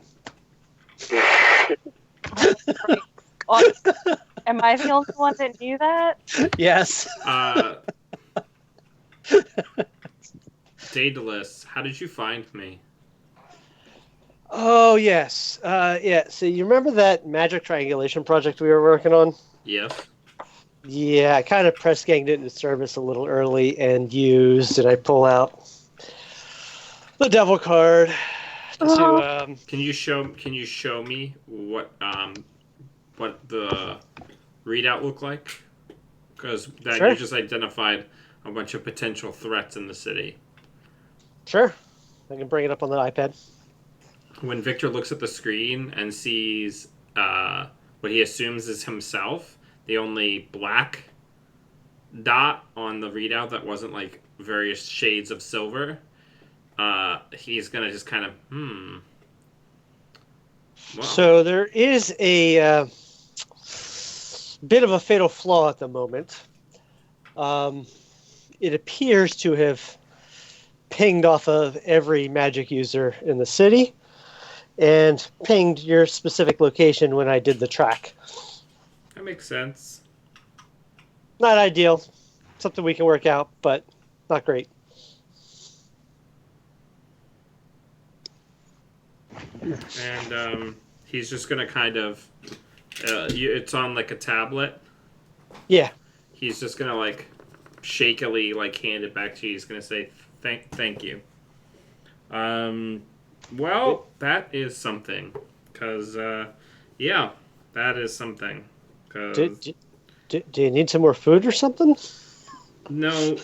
Am I the only one that knew that? Yes. Daedalus, how did you find me? Oh, yes. Yeah, so you remember that magic triangulation project we were working on? Yes. Yeah, I kind of press ganged it into service a little early and used, and I pull out the devil card to Can you show me what the readout looked like? Because that Sure. you just identified a bunch of potential threats in the city. Sure. I can bring it up on the iPad. When Victor looks at the screen and sees what he assumes is himself, the only black dot on the readout that wasn't like various shades of silver, he's gonna just kind of Wow. So there is a bit of a fatal flaw at the moment. It appears to have pinged off of every magic user in the city and pinged your specific location when I did the track. That makes sense. Not ideal. Something we can work out, but not great. And he's just gonna kind of it's on like a tablet. Yeah. He's just gonna like shakily like hand it back to you. He's gonna say thank you. Well, that is something. Cause yeah, that is something. 'Cause Do you need some more food or something? no,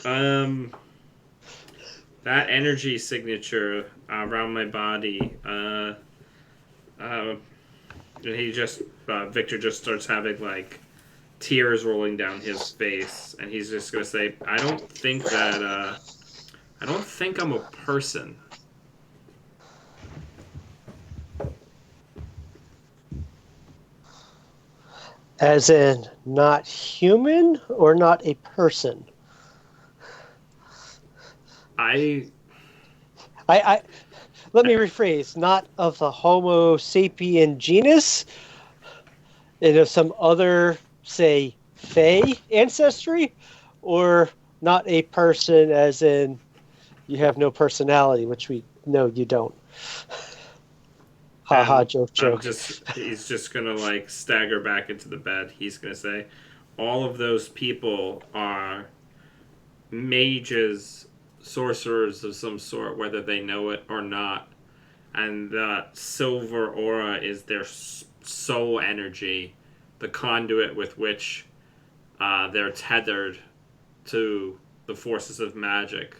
that energy signature around my body. He just Victor just starts having like tears rolling down his face, and he's just gonna say, I don't think I'm a person. As in, not human or not a person? I Let me rephrase. Not of the Homo sapien genus, and of some other, say, Fey ancestry, or not a person, as in you have no personality, which we know you don't. Ha ha, joke. He's just gonna like stagger back into the bed. He's gonna say, all of those people are mages, sorcerers of some sort, whether they know it or not. And the silver aura is their soul energy, the conduit with which they're tethered to the forces of magic.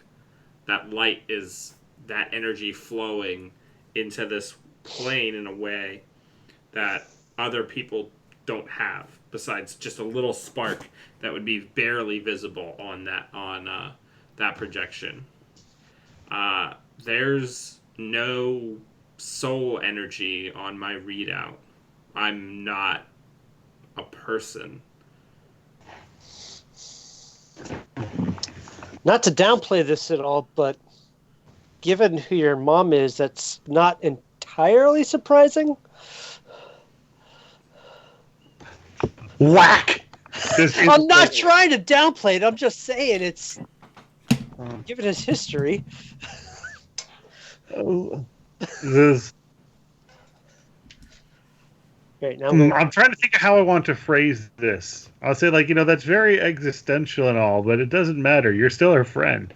That light is that energy flowing into this plane in a way that other people don't have, besides just a little spark that would be barely visible on that projection. There's no soul energy on my readout. I'm not a person. Not to downplay this at all, but given who your mom is, that's not entirely surprising. Whack! I'm not trying to downplay it. I'm just saying it's, given his history. This, Right, now I'm trying to think of how I want to phrase this. I'll say, like, that's very existential and all, but it doesn't matter. You're still her friend.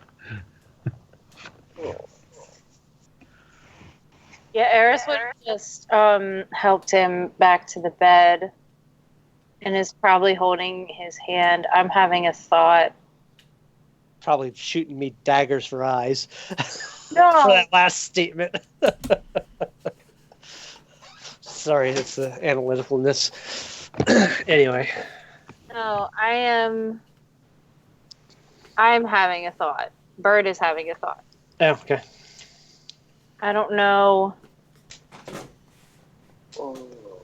Yeah, Eris would have just helped him back to the bed and is probably holding his hand. I'm having a thought. probably shooting me daggers for eyes No. for that last statement. Sorry, it's the analyticalness. Anyway. No, I'm having a thought. Bird is having a thought. Oh, okay. I don't know.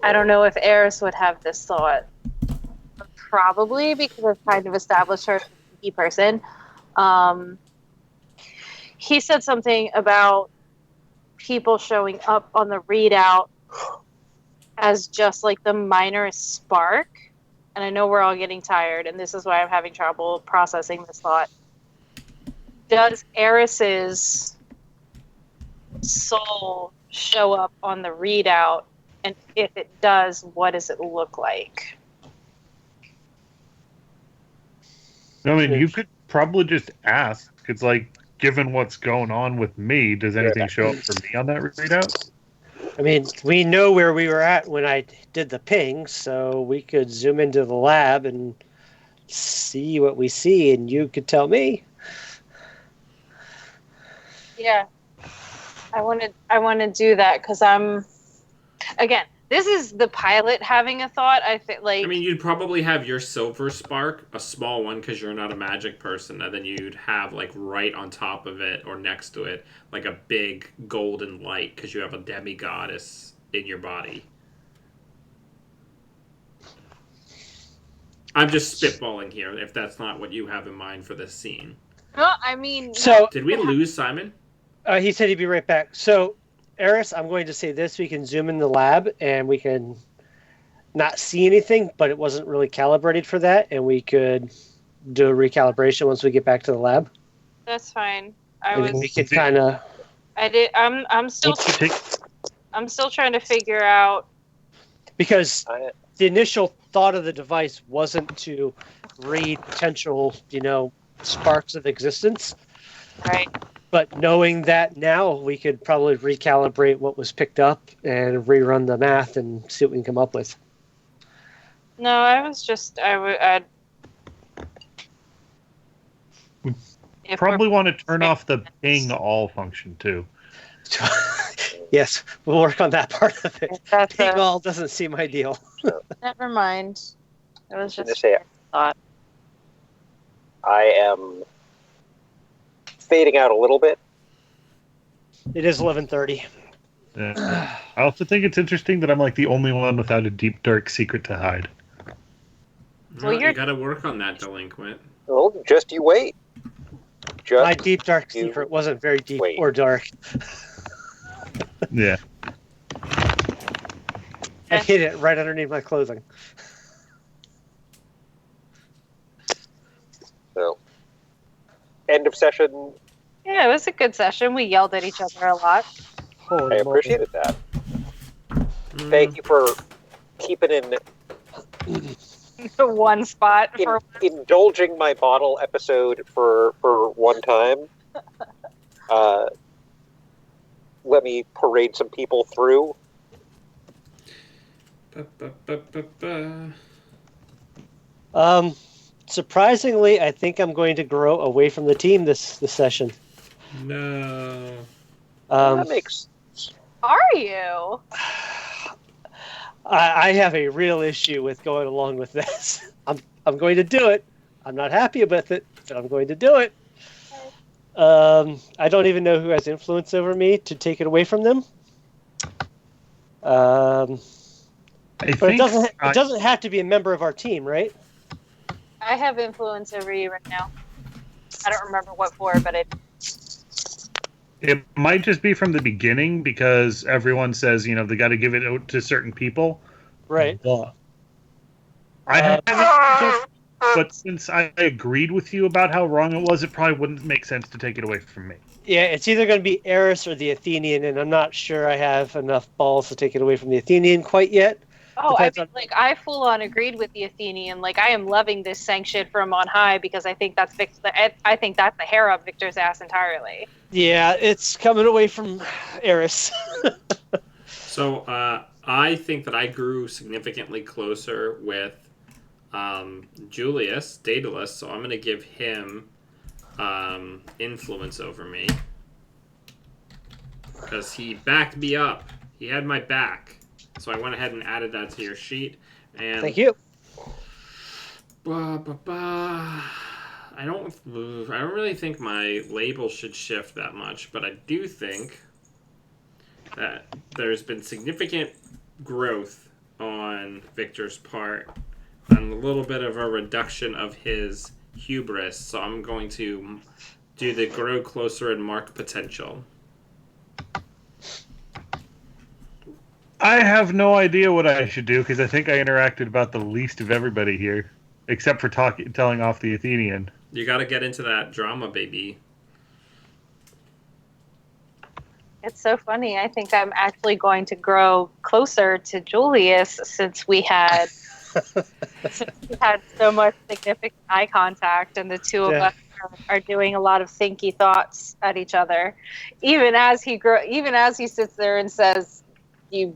I don't know if Eris would have this thought. Probably, because I've kind of established her as a sneaky person. He said something about people showing up on the readout as just like the minorest spark. And I know we're all getting tired, and this is why I'm having trouble processing this thought. Does Eris's soul show up on the readout? And if it does, what does it look like? I mean, you could probably just ask. It's like, given what's going on with me, does anything show up for me on that readout? I mean, we know where we were at when I did the ping, so we could zoom into the lab and see what we see, and you could tell me. Yeah, I want to do that because again, this is the pilot having a thought. I feel like. I mean, you'd probably have your silver spark, a small one, because you're not a magic person, and then you'd have, like, right on top of it or next to it, like a big golden light, because you have a demigoddess in your body. I'm just spitballing here, if that's not what you have in mind for this scene. No, I mean. So Did we lose Simon? he said he'd be right back. So, Eris, I'm going to say this. We can zoom in the lab, and we can not see anything, but it wasn't really calibrated for that, and we could do a recalibration once we get back to the lab. That's fine. We could kind of... I'm still trying to figure out. Because the initial thought of the device wasn't to read potential, sparks of existence. Right. But knowing that now, we could probably recalibrate what was picked up and rerun the math and see what we can come up with. No, I'd Probably want to turn off the ping all function too. Yes, we'll work on that part of it. That's Ping all doesn't seem ideal. Never mind. It was just say, a thought. I am fading out a little bit. It is 11:30. Yeah. I also think it's interesting that I'm like the only one without a deep dark secret to hide. No, Well, you're- you got to work on that, delinquent. Well, just you wait. My Just deep dark you secret wasn't very deep wait. or dark. Yeah. I hid it right underneath my clothing. So, end of session. Yeah, it was a good session. We yelled at each other a lot. Holy I moly. appreciated that. Thank you for keeping in The one spot for indulging my bottle episode for one time. Let me parade some people through. Surprisingly, I think I'm going to grow away from the team this session. No. That makes are you? I have a real issue with going along with this. I'm going to do it. I'm not happy with it, but I'm going to do it. I don't even know who has influence over me to take it away from them. But it doesn't have to be a member of our team, right? I have influence over you right now. I don't remember what for, but It might just be from the beginning because everyone says, they got to give it out to certain people. Right. I haven't, but since I agreed with you about how wrong it was, it probably wouldn't make sense to take it away from me. Yeah, it's either going to be Eris or the Athenian, and I'm not sure I have enough balls to take it away from the Athenian quite yet. I full on agreed with the Athenian. Like, I am loving this sanction from on high because I think that's I think that's the hair up Victor's ass entirely. Yeah, it's coming away from Eris. So I think that I grew significantly closer with Julius, Daedalus, so I'm going to give him influence over me. Because he backed me up. He had my back. So I went ahead and added that to your sheet. And Thank you. I don't really think my label should shift that much, but I do think that there's been significant growth on Victor's part and a little bit of a reduction of his hubris. So I'm going to do the grow closer and mark potential. I have no idea what I should do because I think I interacted about the least of everybody here, except for telling off the Athenian. You got to get into that drama, baby. It's so funny. I think I'm actually going to grow closer to Julius since we had so much significant eye contact, and the two of us are doing a lot of thinky thoughts at each other. Even as he sits there and says, "You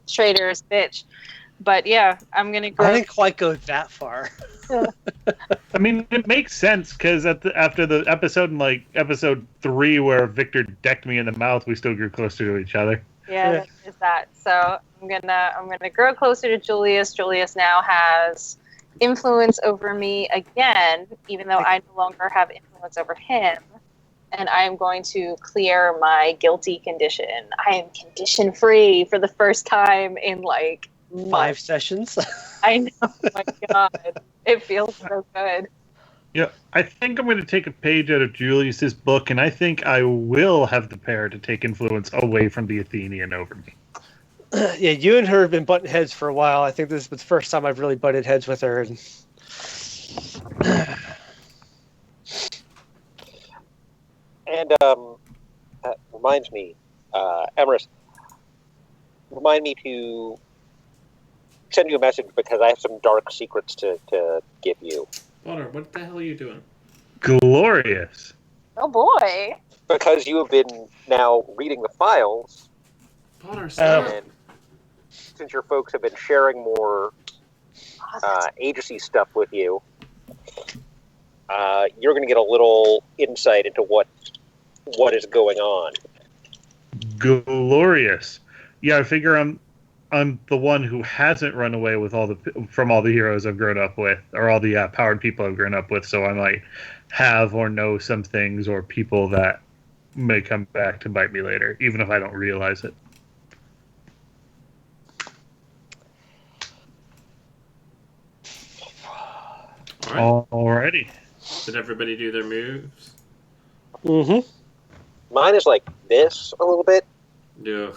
traitorous bitch." But yeah, I'm gonna grow. I didn't quite go that far. I mean, it makes sense because after the episode in episode 3 where Victor decked me in the mouth, we still grew closer to each other. Yeah, that is that. So I'm gonna grow closer to Julius. Julius now has influence over me again, even though I no longer have influence over him. And I am going to clear my guilty condition. I am condition free for the first time in 5 sessions. I know. Oh my God. It feels so good. Yeah, I think I'm going to take a page out of Julius's book, and I think I will have the power to take influence away from the Athenian over me. Yeah, you and her have been butting heads for a while. I think this is the first time I've really butted heads with her. And that reminds me, Emerus, remind me to send you a message because I have some dark secrets to give you. Walter, what the hell are you doing? Glorious. Oh boy. Because you have been now reading the files, Walter, stop. and since your folks have been sharing more agency stuff with you, you're going to get a little insight into what is going on. Glorious. Yeah, I figure I'm the one who hasn't run away with from all the heroes I've grown up with, or all the powered people I've grown up with, so I might have or know some things or people that may come back to bite me later, even if I don't realize it. All right. Alrighty. Did everybody do their moves? Mm-hmm. Mine is like this a little bit. Yeah.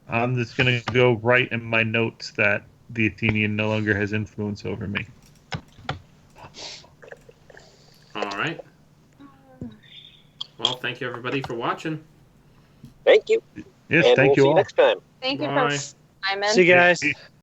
I'm just gonna go write in my notes that the Athenian no longer has influence over me. All right. Well, thank you everybody for watching. Thank you. Yes, and thank we'll you see you all. next time. Thank you Bye. for Simon. See you guys.